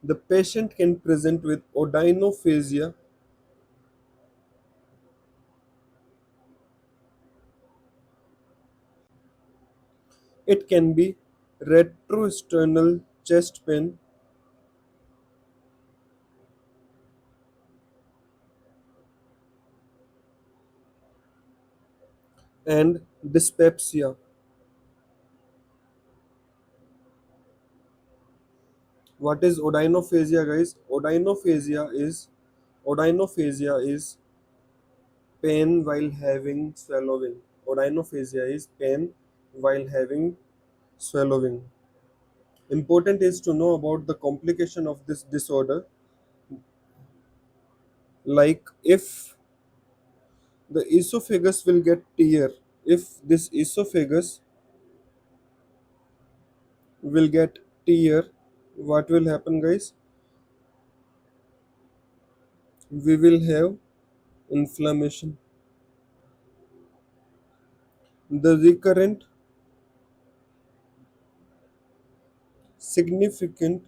The patient can present with odynophagia. It can be retrosternal chest pain and dyspepsia. What is odynophagia, guys? Odynophagia is pain while having swallowing. Odynophagia is pain while having swallowing. Important is to know about the complication of this disorder, like if the esophagus will get tear. If this esophagus will get tear, what will happen, guys? We will have inflammation. The recurrent significant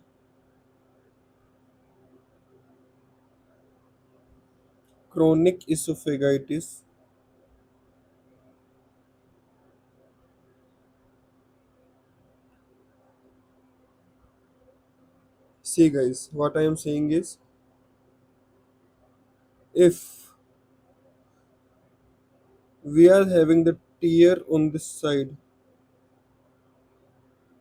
chronic esophagitis. See, guys, what I am saying is, if we are having the tear on this side,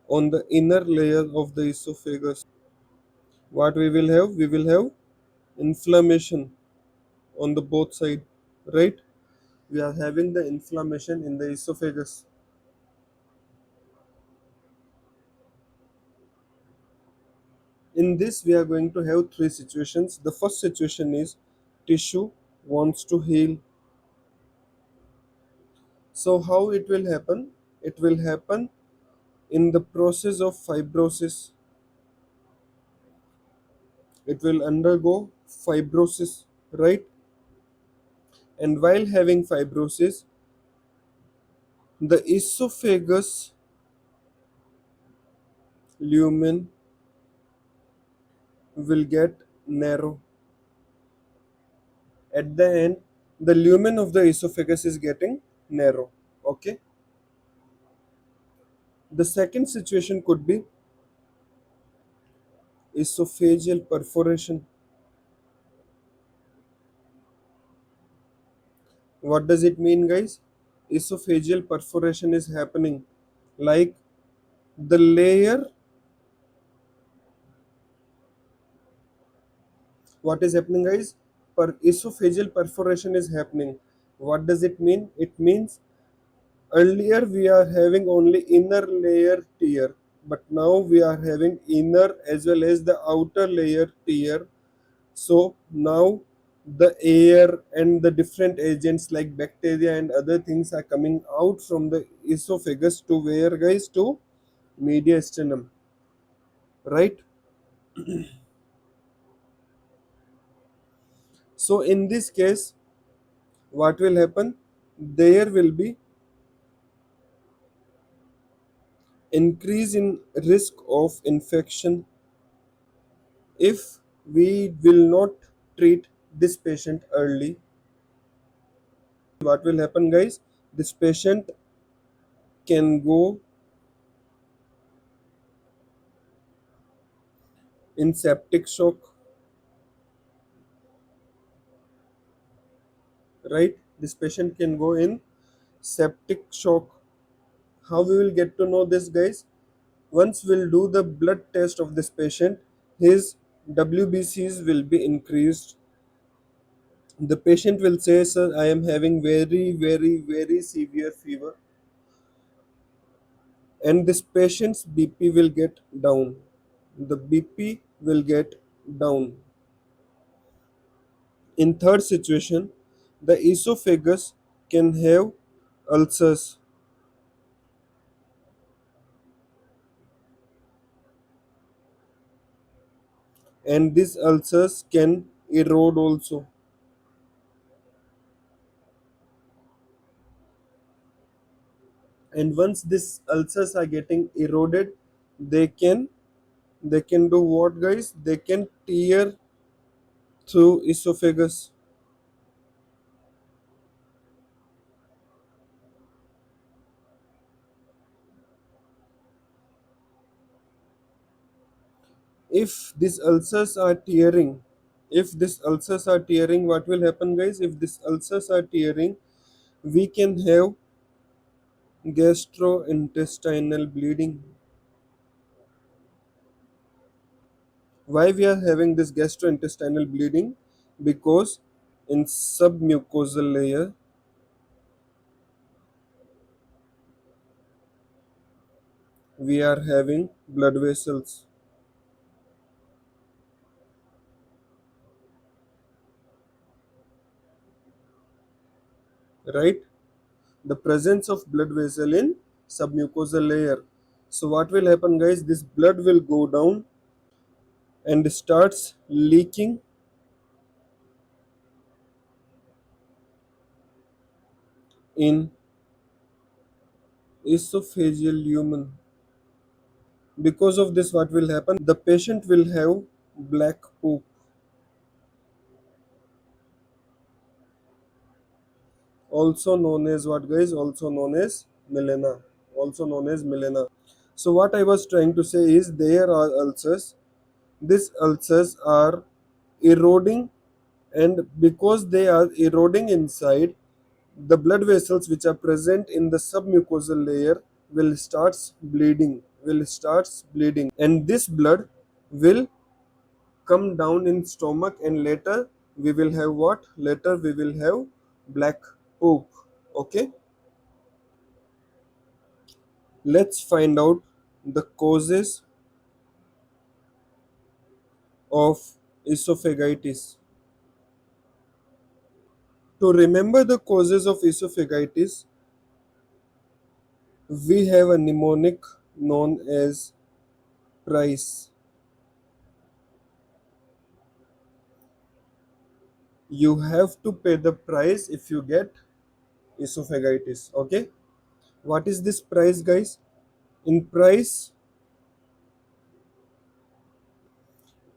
on the inner layer of the esophagus, what we will have? We will have inflammation on the both side, right? We are having the inflammation in the esophagus. In this, we are going to have three situations. The first situation is tissue wants to heal. So how it will happen? It will happen in the process of fibrosis. It will undergo fibrosis, right? And while having fibrosis, the esophagus lumen will get narrow. At the end, the lumen of the esophagus is getting narrow. Okay. The second situation could be esophageal perforation. What does it mean, guys? Esophageal perforation is happening like the layer. What is happening, guys? Esophageal perforation is happening. What does it mean? It means earlier we are having only inner layer tear, but now we are having inner as well as the outer layer tear. So now the air and the different agents like bacteria and other things are coming out from the esophagus to where, guys? To mediastinum, right? So in this case, what will happen? There will be increase in risk of infection if we will not treat this patient early. What will happen, guys? This patient can go in septic shock, right? This patient can go in septic shock. How we will get to know this, guys? Once we'll do the blood test of this patient, his WBCs will be increased. The patient will say, sir, I am having very, very, very severe fever, and this patient's BP will get down. The BP will get down. In third situation, the esophagus can have ulcers, and these ulcers can erode also. And once these ulcers are getting eroded, they can they can do what, guys? They can tear through esophagus. If these ulcers are tearing, what will happen, guys? If these ulcers are tearing, we can have gastrointestinal bleeding. Why we are having this gastrointestinal bleeding? Because in submucosal layer we are having blood vessels, right? The presence of blood vessel in submucosal layer. So what will happen, guys? This blood will go down and starts leaking in esophageal lumen. Because of this, what will happen? The patient will have black poop, also known as what, guys? Also known as melena. Also known as melena. So what I was trying to say is there are ulcers. These ulcers are eroding, and because they are eroding inside, the blood vessels which are present in the submucosal layer will starts bleeding, and this blood will come down in stomach, and later we will have what? Later we will have black poop. Okay, let's find out the causes of esophagitis. To remember the causes of esophagitis, we have a mnemonic known as price. You have to pay the price if you get esophagitis. Okay, what is this price, guys? In price,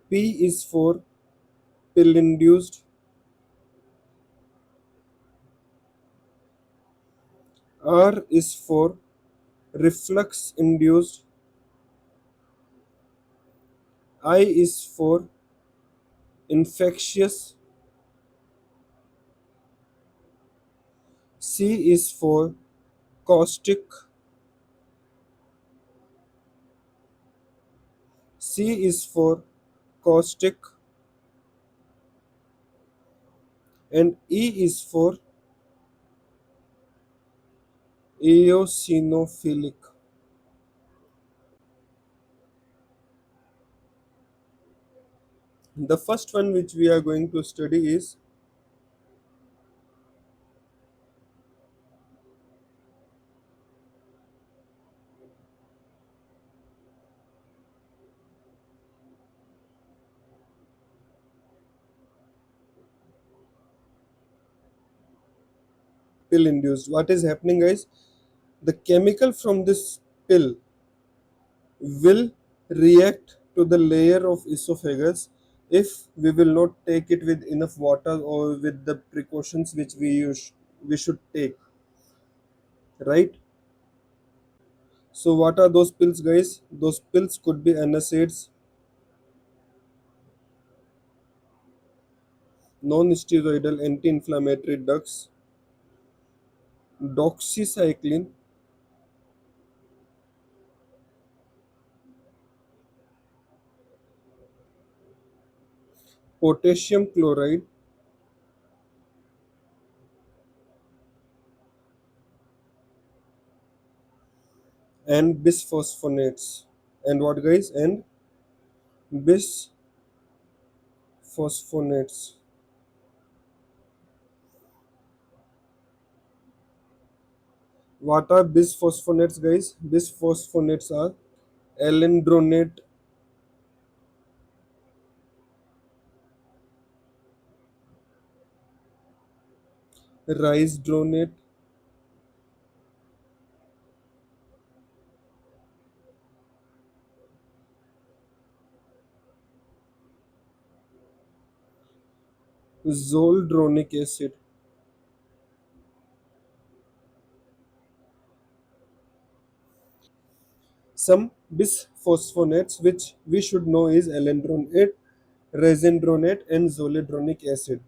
P is for pill induced, R is for reflux induced, I is for infectious, C is for caustic, C is for caustic, and E is for eosinophilic. The first one which we are going to study is pill induced. What is happening, guys? The chemical from this pill will react to the layer of esophagus if we will not take it with enough water or with the precautions which we should take, right? So what are those pills, guys? Those pills could be NSAIDs, non-steroidal anti-inflammatory drugs, doxycycline, potassium chloride, and bisphosphonates. And what, guys? And bisphosphonates. What are bisphosphonates, guys? Bisphosphonates are alendronate, risdronate, zoldronic acid. Some bisphosphonates which we should know is alendronate, resindronate, and zoledronic acid.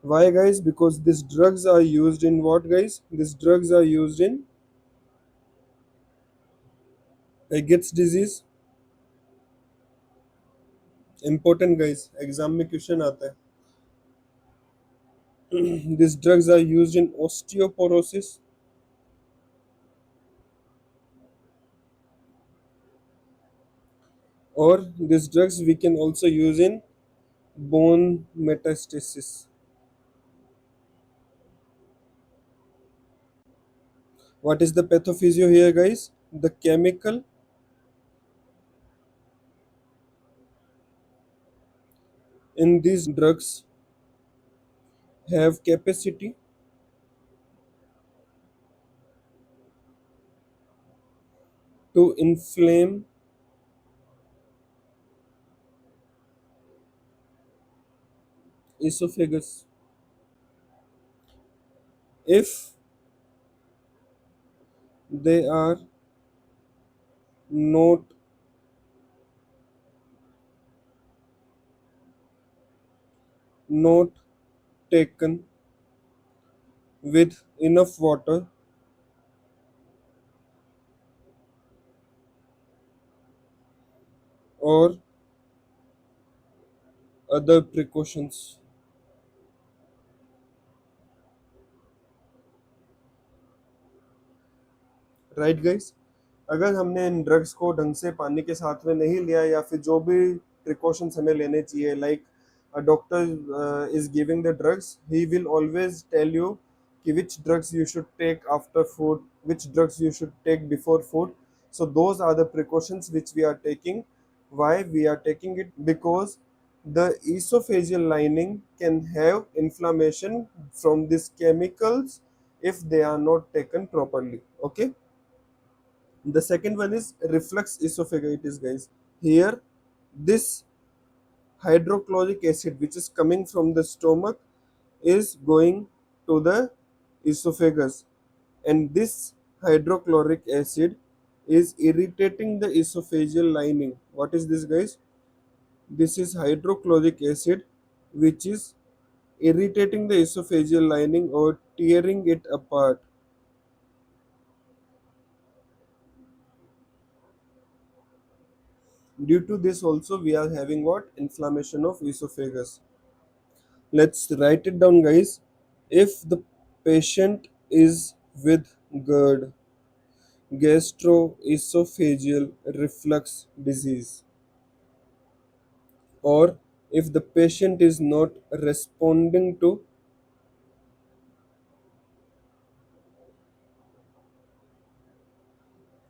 Why, guys? Because these drugs are used in what, guys? These drugs are used in Paget's disease, important guys, exam में question आता है. These drugs are used in osteoporosis, or these drugs we can also use in bone metastasis. What is the pathophysio here guys? The chemical in these drugs have capacity to inflame esophagus if they are not not taken with enough water or other precautions. Right guys, अगर हमने इन drugs को ढंग से पानी के साथ में नहीं लिया या फिर जो भी प्रिकॉशंस हमें लेने चाहिए, like a doctor is giving the drugs, he will always tell you कि which drugs you should take after food, which drugs you should take before food. So those are the precautions which we are taking. Why we are taking it? Because the esophageal lining can have inflammation from these chemicals if they are not taken properly. Okay. The second one is reflux esophagitis, guys. Here, this hydrochloric acid, which is coming from the stomach, is going to the esophagus, and this hydrochloric acid is irritating the esophageal lining. What is this, guys? This is hydrochloric acid, which is irritating the esophageal lining or tearing it apart. Due to this also we are having what? Inflammation of esophagus. Let's write it down guys. If the patient is with GERD, gastroesophageal reflux disease, or if the patient is not responding to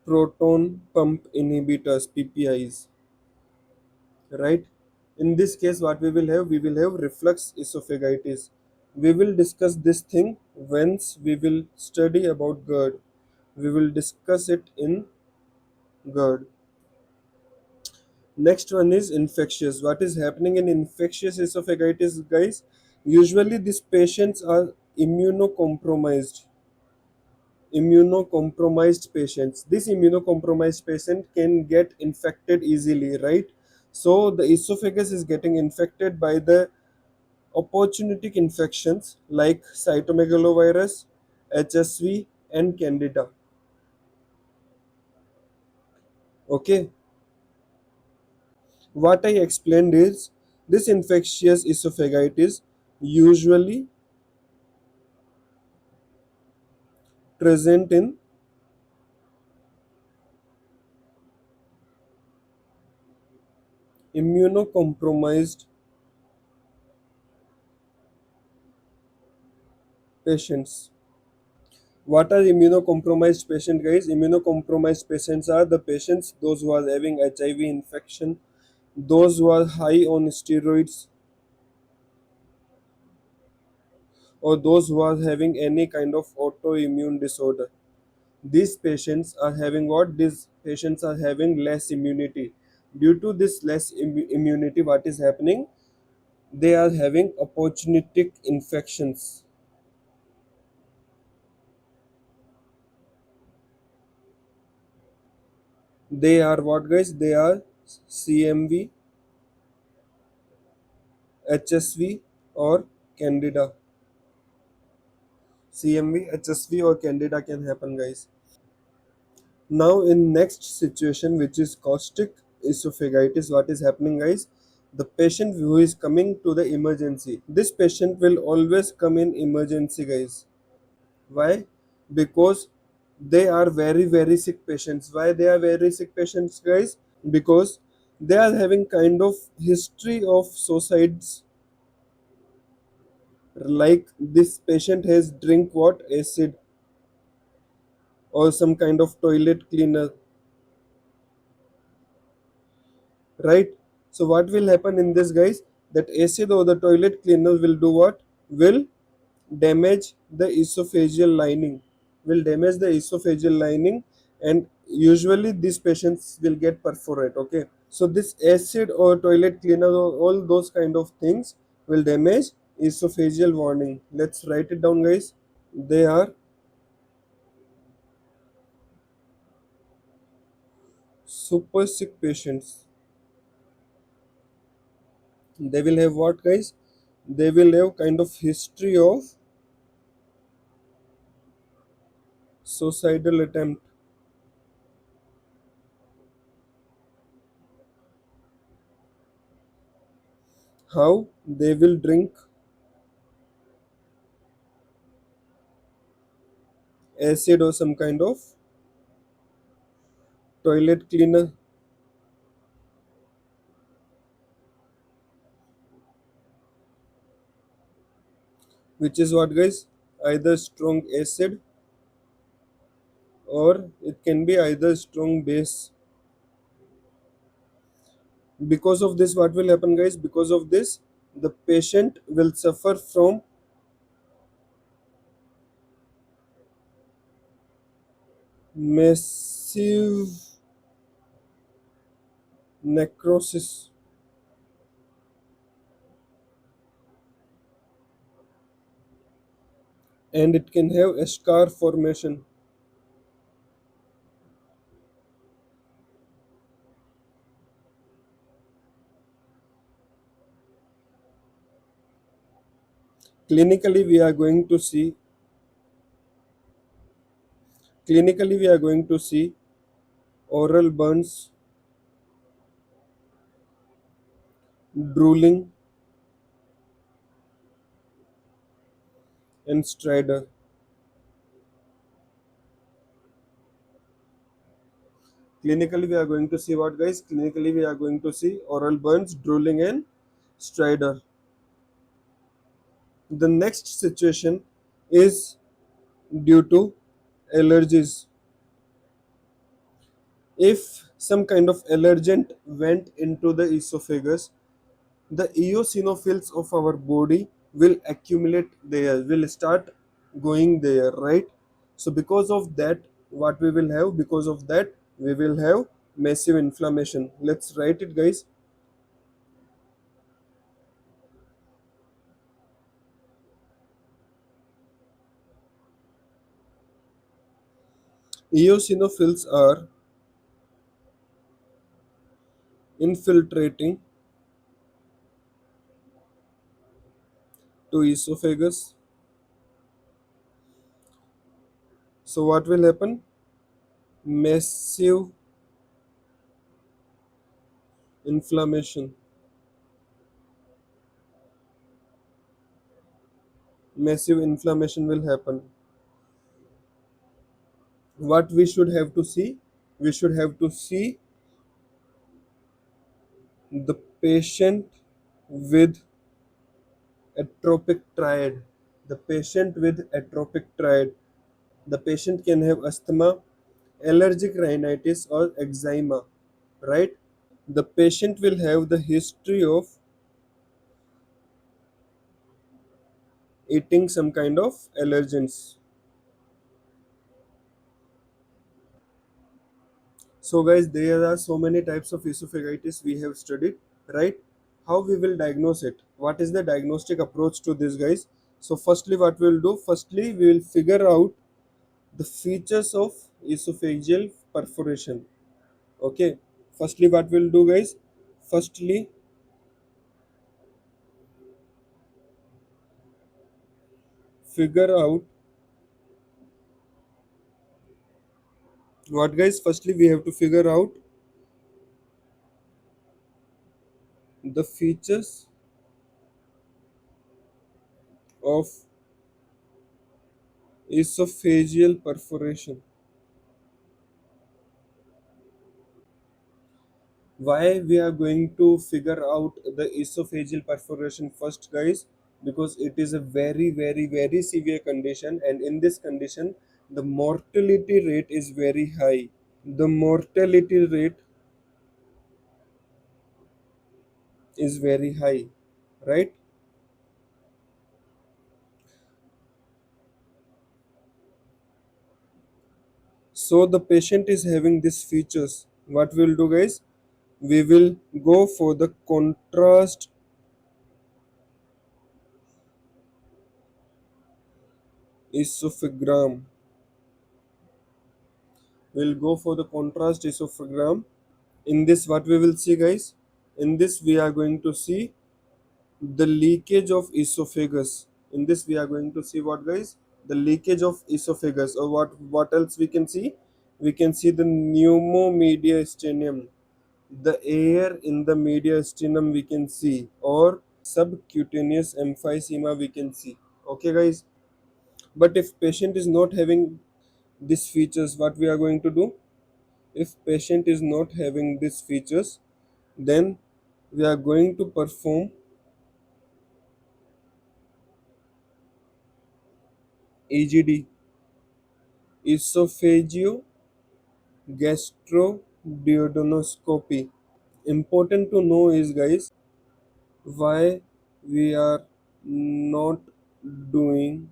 proton pump inhibitors, PPIs, right? In this case what we will have reflux esophagitis. We will discuss this thing once we will study about GERD. We will discuss it in GERD. Next one is infectious. What is happening in infectious esophagitis, guys? Usually these patients are immunocompromised. Immunocompromised patients. This immunocompromised patient can get infected easily, right? So the esophagus is getting infected by the opportunistic infections like cytomegalovirus, HSV, and Candida. Okay, what I explained is this infectious esophagitis usually present in immunocompromised patients. What are immunocompromised patients, guys? Immunocompromised patients are the patients those who are having HIV infection, those who are high on steroids, or those who are having any kind of autoimmune disorder. These patients are having what? These patients are having less immunity. Due to this less immunity, what is happening? They are having opportunistic infections. They are what, guys? They are CMV, HSV, or Candida. CMV, HSV, or Candida can happen, guys. Now, in next situation, which is caustic esophagitis, what is happening, guys? The patient who is coming to the emergency, this patient will always come in emergency, guys. Why? Because they are very sick patients. Why they are very sick patients, guys? Because they are having kind of history of suicides. Like this patient has drink what, acid or some kind of toilet cleaner, right? So what will happen in this, guys? That acid or the toilet cleaner will do what? Will damage the esophageal lining, will damage the esophageal lining, and usually these patients will get perforate. Okay, so this acid or toilet cleaner or all those kind of things will damage esophageal warning. Let's write it down, guys. They are super sick patients. They will have what, guys? They will have kind of history of suicidal attempt. How? They will drink acid or some kind of toilet cleaner, which is what, guys? Either strong acid or it can be either strong base. Because of this, what will happen, guys? Because of this, the patient will suffer from massive necrosis, and it can have a scar formation. Clinically we are going to see clinically we are going to see oral burns, drooling, and stridor. Clinically we are going to see what, guys? Clinically we are going to see oral burns, drooling, and stridor. The next situation is due to allergies. If some kind of allergen went into the esophagus, the eosinophils of our body will accumulate there, will start going there, right? So because of that, what we will have? Because of that, we will have massive inflammation. Let's write it, guys. Eosinophils are infiltrating to esophagus. So what will happen? Massive inflammation. Massive inflammation will happen. What we should have to see? We should have to see the patient with atrophic triad. The patient with atrophic triad. The patient can have asthma, allergic rhinitis, or eczema, right? The patient will have the history of eating some kind of allergens. So guys, there are so many types of esophagitis we have studied, right? How we will diagnose it? What is the diagnostic approach to this, guys? So firstly, what we will do? Firstly, we will figure out the features of esophageal perforation. Okay. Firstly, what we'll do, guys? Firstly, figure out what, guys? Firstly, we have to figure out the features of esophageal perforation. Why we are going to figure out the esophageal perforation first, guys? Because it is a very very very severe condition, and in this condition the mortality rate is very high. The mortality rate is very high, right? So the patient is having these features. What we'll do, guys, we will go for the contrast esophagram. We'll go for the contrast esophagram. In this, what we will see, guys, in this we are going to see the leakage of esophagus. In this we are going to see what, guys? The leakage of esophagus. Or what else we can see? We can see the pneumomediastinum, the air in the mediastinum we can see, or subcutaneous emphysema we can see. Okay, guys? But if patient is not having these features, what we are going to do? If patient is not having these features, then we are going to perform EGD, esophagio gastroduodenoscopy. Important to know is, guys, why we are not doing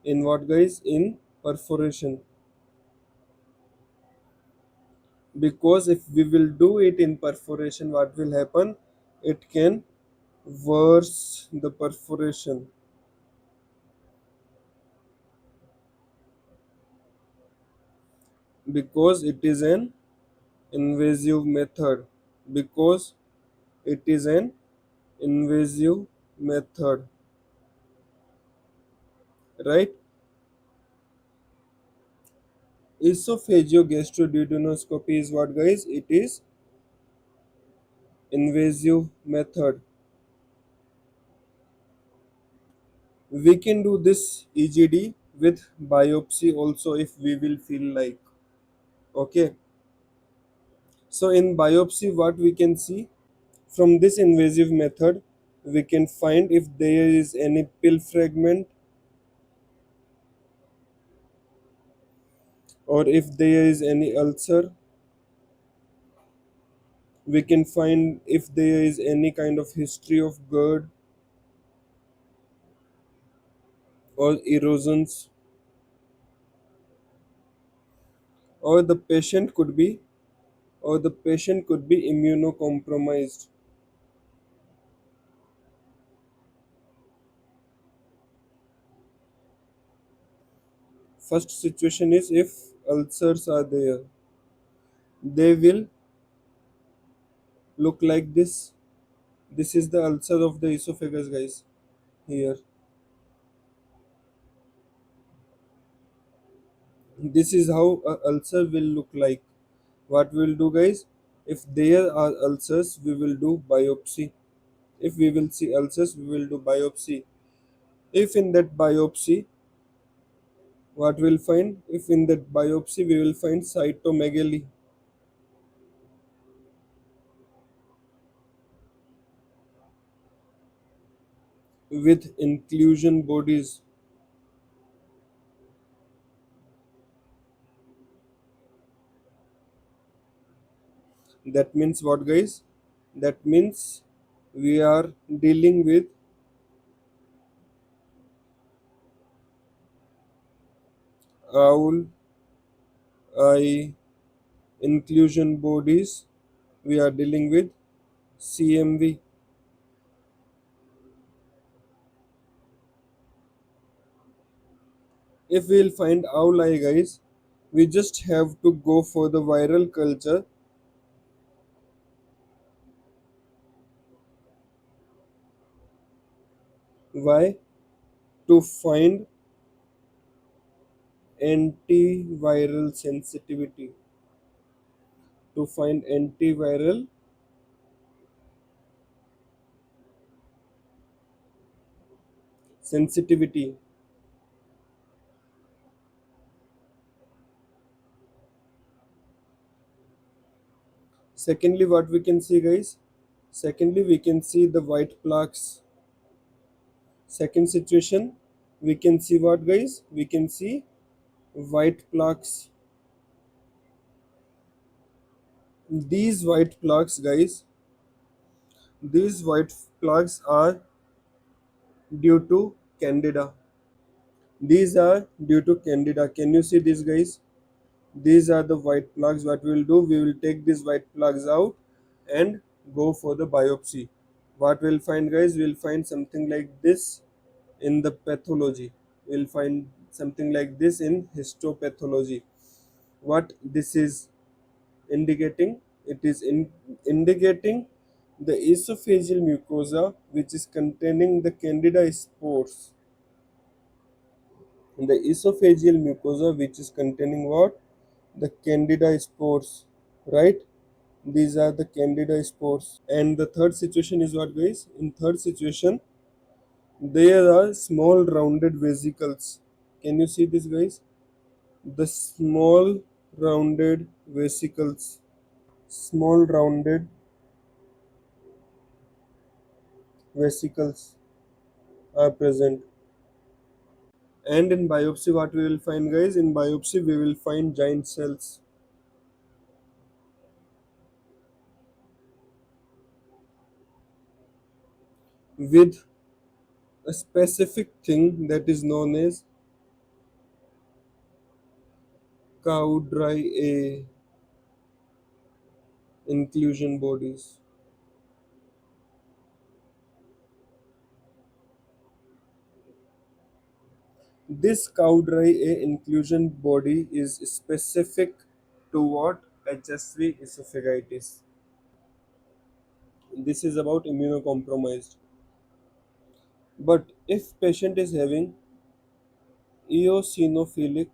in what, guys? In perforation. Because if we will do it in perforation, what will happen? It can worse the perforation, because it is an invasive method. Because it is an invasive method, right? Esophagogastroduodenoscopy is what, guys? It is invasive method. We can do this EGD with biopsy also if we will feel like. Okay. So in biopsy, what we can see from this invasive method, we can find if there is any pill fragment, or if there is any ulcer. We can find if there is any kind of history of GERD or erosions, or the patient could be immunocompromised. First situation is if ulcers are there, they will look like this. This is the ulcer of the esophagus, guys. Here, this is how a ulcer will look like. What we'll do, guys? If there are ulcers, we will do biopsy. If we will see ulcers, we will do biopsy. If in that biopsy, what we'll find? If in that biopsy we will find cytomegaly with inclusion bodies. That means what, guys? That means we are dealing with owl eye inclusion bodies. We are dealing with CMV. If we'll find owl eye, guys, we just have to go for the viral culture. Why? To find antiviral sensitivity. To find antiviral sensitivity. Secondly, what we can see, guys? Secondly, we can see the white plaques. Second situation, we can see what, guys? We can see white plaques. These white plaques, guys, these white plaques are due to candida. These are due to candida. Can you see this, guys? These are the white plaques. What we will do, we will take these white plaques out and go for the biopsy. What we'll find, guys, we'll find something like this in the pathology. We'll find something like this in histopathology. What this is indicating, it is indicating the esophageal mucosa which is containing the candida spores. The esophageal mucosa which is containing what? The candida spores, right? These are the candida spores. And the third situation is what, guys? In third situation, there are small rounded vesicles. Can you see this, guys? The small rounded vesicles, small rounded vesicles are present. And in biopsy, what we will find, guys? In biopsy, we will find giant cells with a specific thing that is known as Cowdry A inclusion bodies. This Cowdry A inclusion body is specific to what? HSV esophagitis. This is about immunocompromised. But if patient is having eosinophilic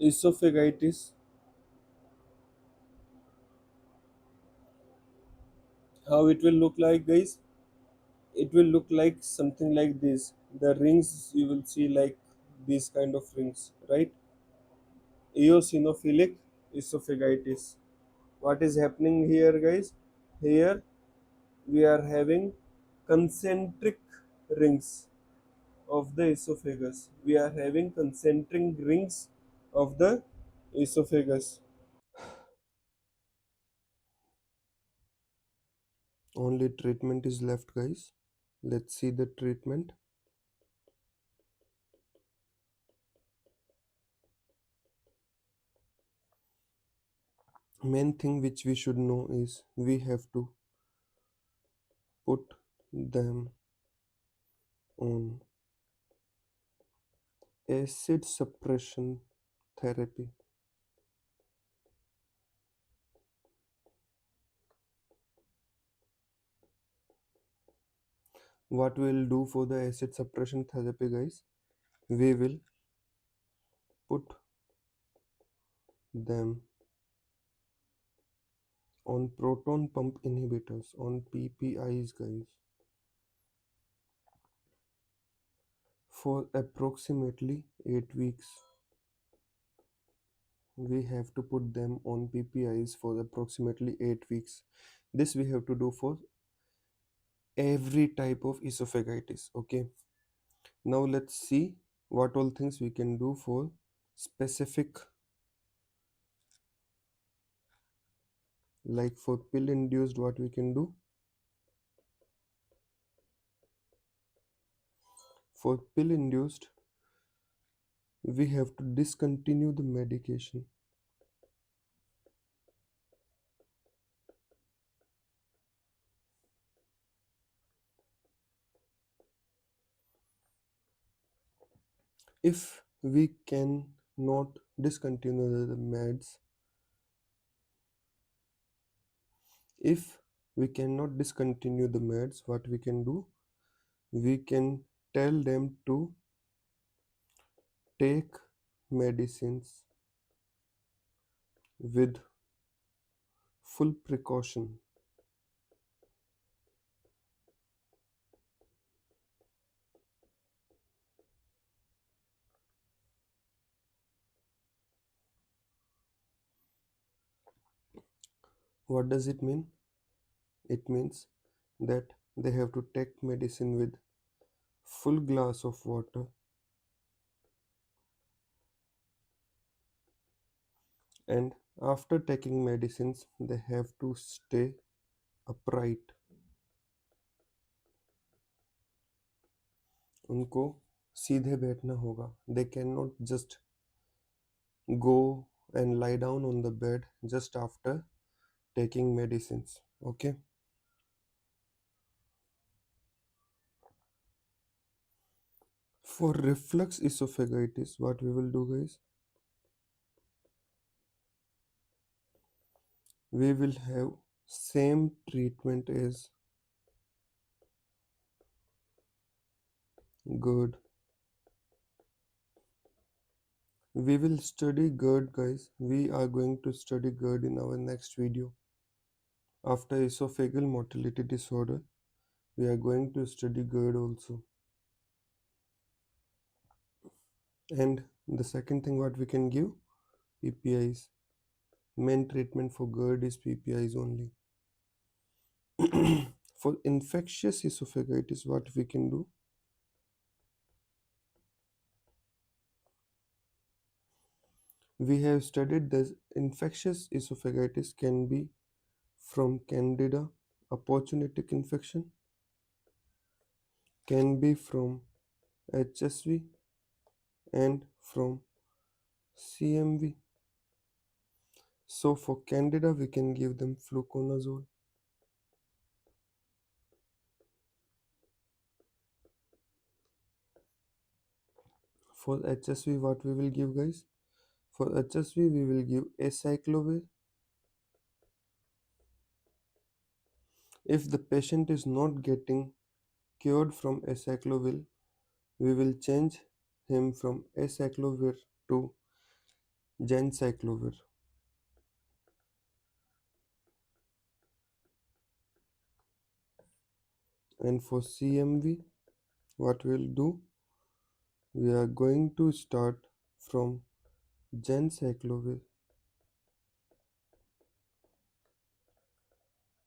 esophagitis, how it will look like, guys? It will look like something like this. The rings you will see like these kind of rings, right? Eosinophilic esophagitis. What is happening here, guys? Here we are having concentric rings of the esophagus. We are having concentric rings of the esophagus. Only treatment is left, guys. Let's see the treatment. Main thing which we should know is we have to put them on acid suppression therapy. What we will do for the acid suppression therapy, guys? We will put them on proton pump inhibitors, on PPIs, guys, for approximately 8 weeks. We have to put them on PPIs for approximately 8 weeks. This we have to do for every type of esophagitis. Okay, now let's see what all things we can do for specific, like for pill induced. What we can do for pill induced, we have to discontinue the medication. If we can not discontinue the meds, if we cannot discontinue the meds, what we can do, we can tell them to take medicines with full precaution. What does it mean? It means that they have to take medicine with full glass of water, and after taking medicines they have to stay upright. उनको सीधे बैठना होगा. They cannot just go and lie down on the bed just after taking medicines. Okay. For reflux esophagitis, what we will do, guys, we will have same treatment as GERD. We will study GERD, guys. We are going to study GERD in our next video. After esophageal motility disorder, we are going to study GERD also. And the second thing what we can give, PPIs. Main treatment for GERD is PPIs only. For infectious esophagitis, what we can do, we have studied that infectious esophagitis can be from Candida opportunistic infection, can be from HSV, and from CMV. So for Candida, we can give them fluconazole. For HSV, what we will give, guys? For HSV, we will give acyclovir. If the patient is not getting cured from acyclovir, we will change him from acyclovir to gencyclovir. And for CMV, what we'll do, we are going to start from gencyclovir.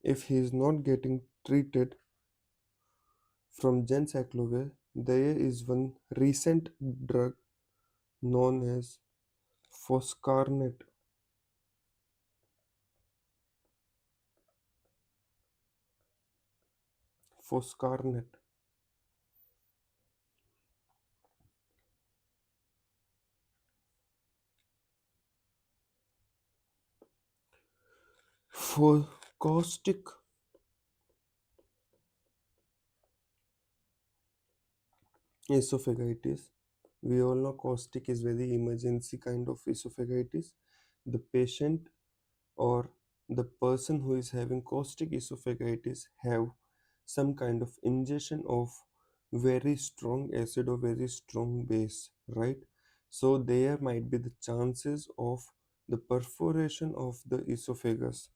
If he is not getting treated from gencyclovir, there is one recent drug known as foscarnet. Foscarnet. For caustic esophagitis, we all know caustic is very emergency kind of esophagitis. The patient or the person who is having caustic esophagitis have some kind of ingestion of very strong acid or very strong base, right? So there might be the chances of the perforation of the esophagus.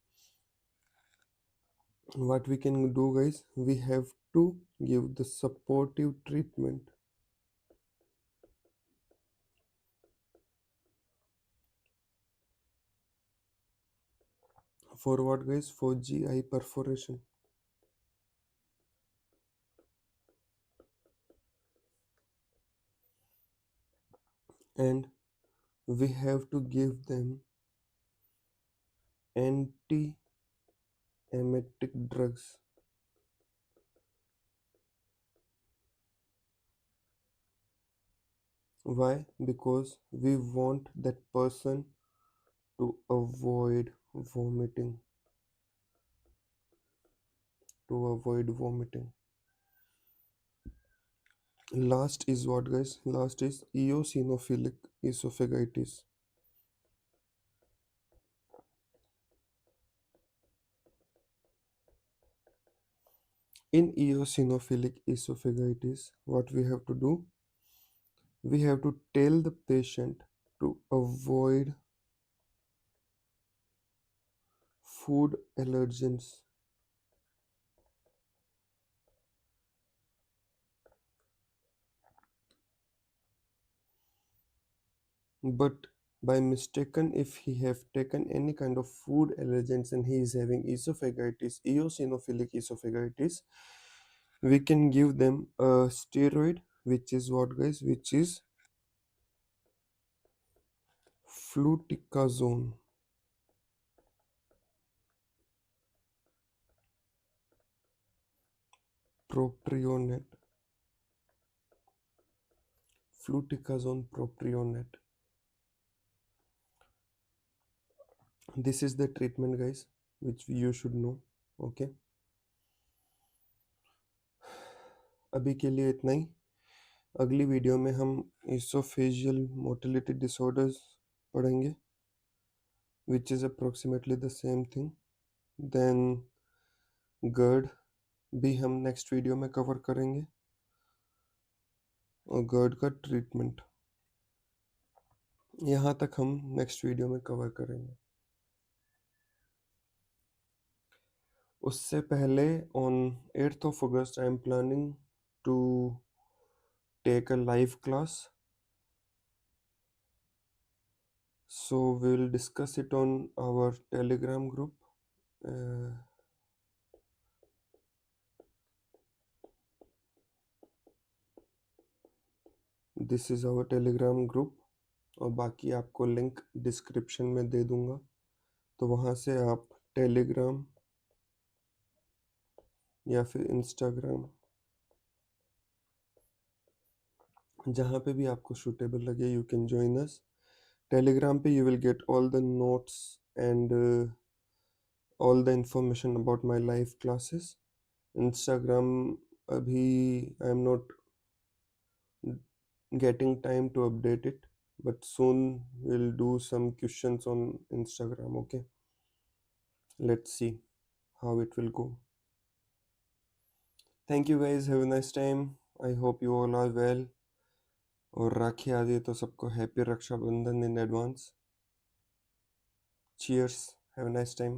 What we can do, guys, we have to give the supportive treatment. For what, guys? For GI perforation. And we have to give them anti emetic drugs. Why? Because we want that person to avoid vomiting. To avoid vomiting. Last is what, guys? Last is eosinophilic esophagitis. In eosinophilic esophagitis, what we have to do? We have to tell the patient to avoid food allergens. But by mistaken, if he have taken any kind of food allergens and he is having esophagitis, eosinophilic esophagitis, we can give them a steroid, which is what, guys? Which is fluticasone. Propionate. Fluticasone propionate. This is the treatment, guys, which you should know. Okay, अभी के लिए इतना ही. अगली video में हम esophageal motility disorders पढ़ेंगे, which is approximately the same thing. Then GERD भी हम नेक्स्ट वीडियो में कवर करेंगे, और GERD का ट्रीटमेंट यहाँ तक हम नेक्स्ट वीडियो में कवर करेंगे. उससे पहले on 8th of August I am planning to take a live class, so we'll discuss it on our Telegram group. This is our Telegram group, और बाकी आपको लिंक डिस्क्रिप्शन में दे दूंगा, तो वहाँ से आप टेलीग्राम या फिर इंस्टाग्राम, जहाँ पे भी आपको सूटेबल लगे, you can join us. Telegram पे you will get all the notes and all the information about my live classes. Instagram अभी I am not getting time to update it, but soon we'll do some questions on Instagram. Okay, let's see how it will go. Thank you guys, have a nice time. I hope you all are well. और राखी आ रही, तो सबको happy Rakshabandhan in advance. Cheers, have a nice time.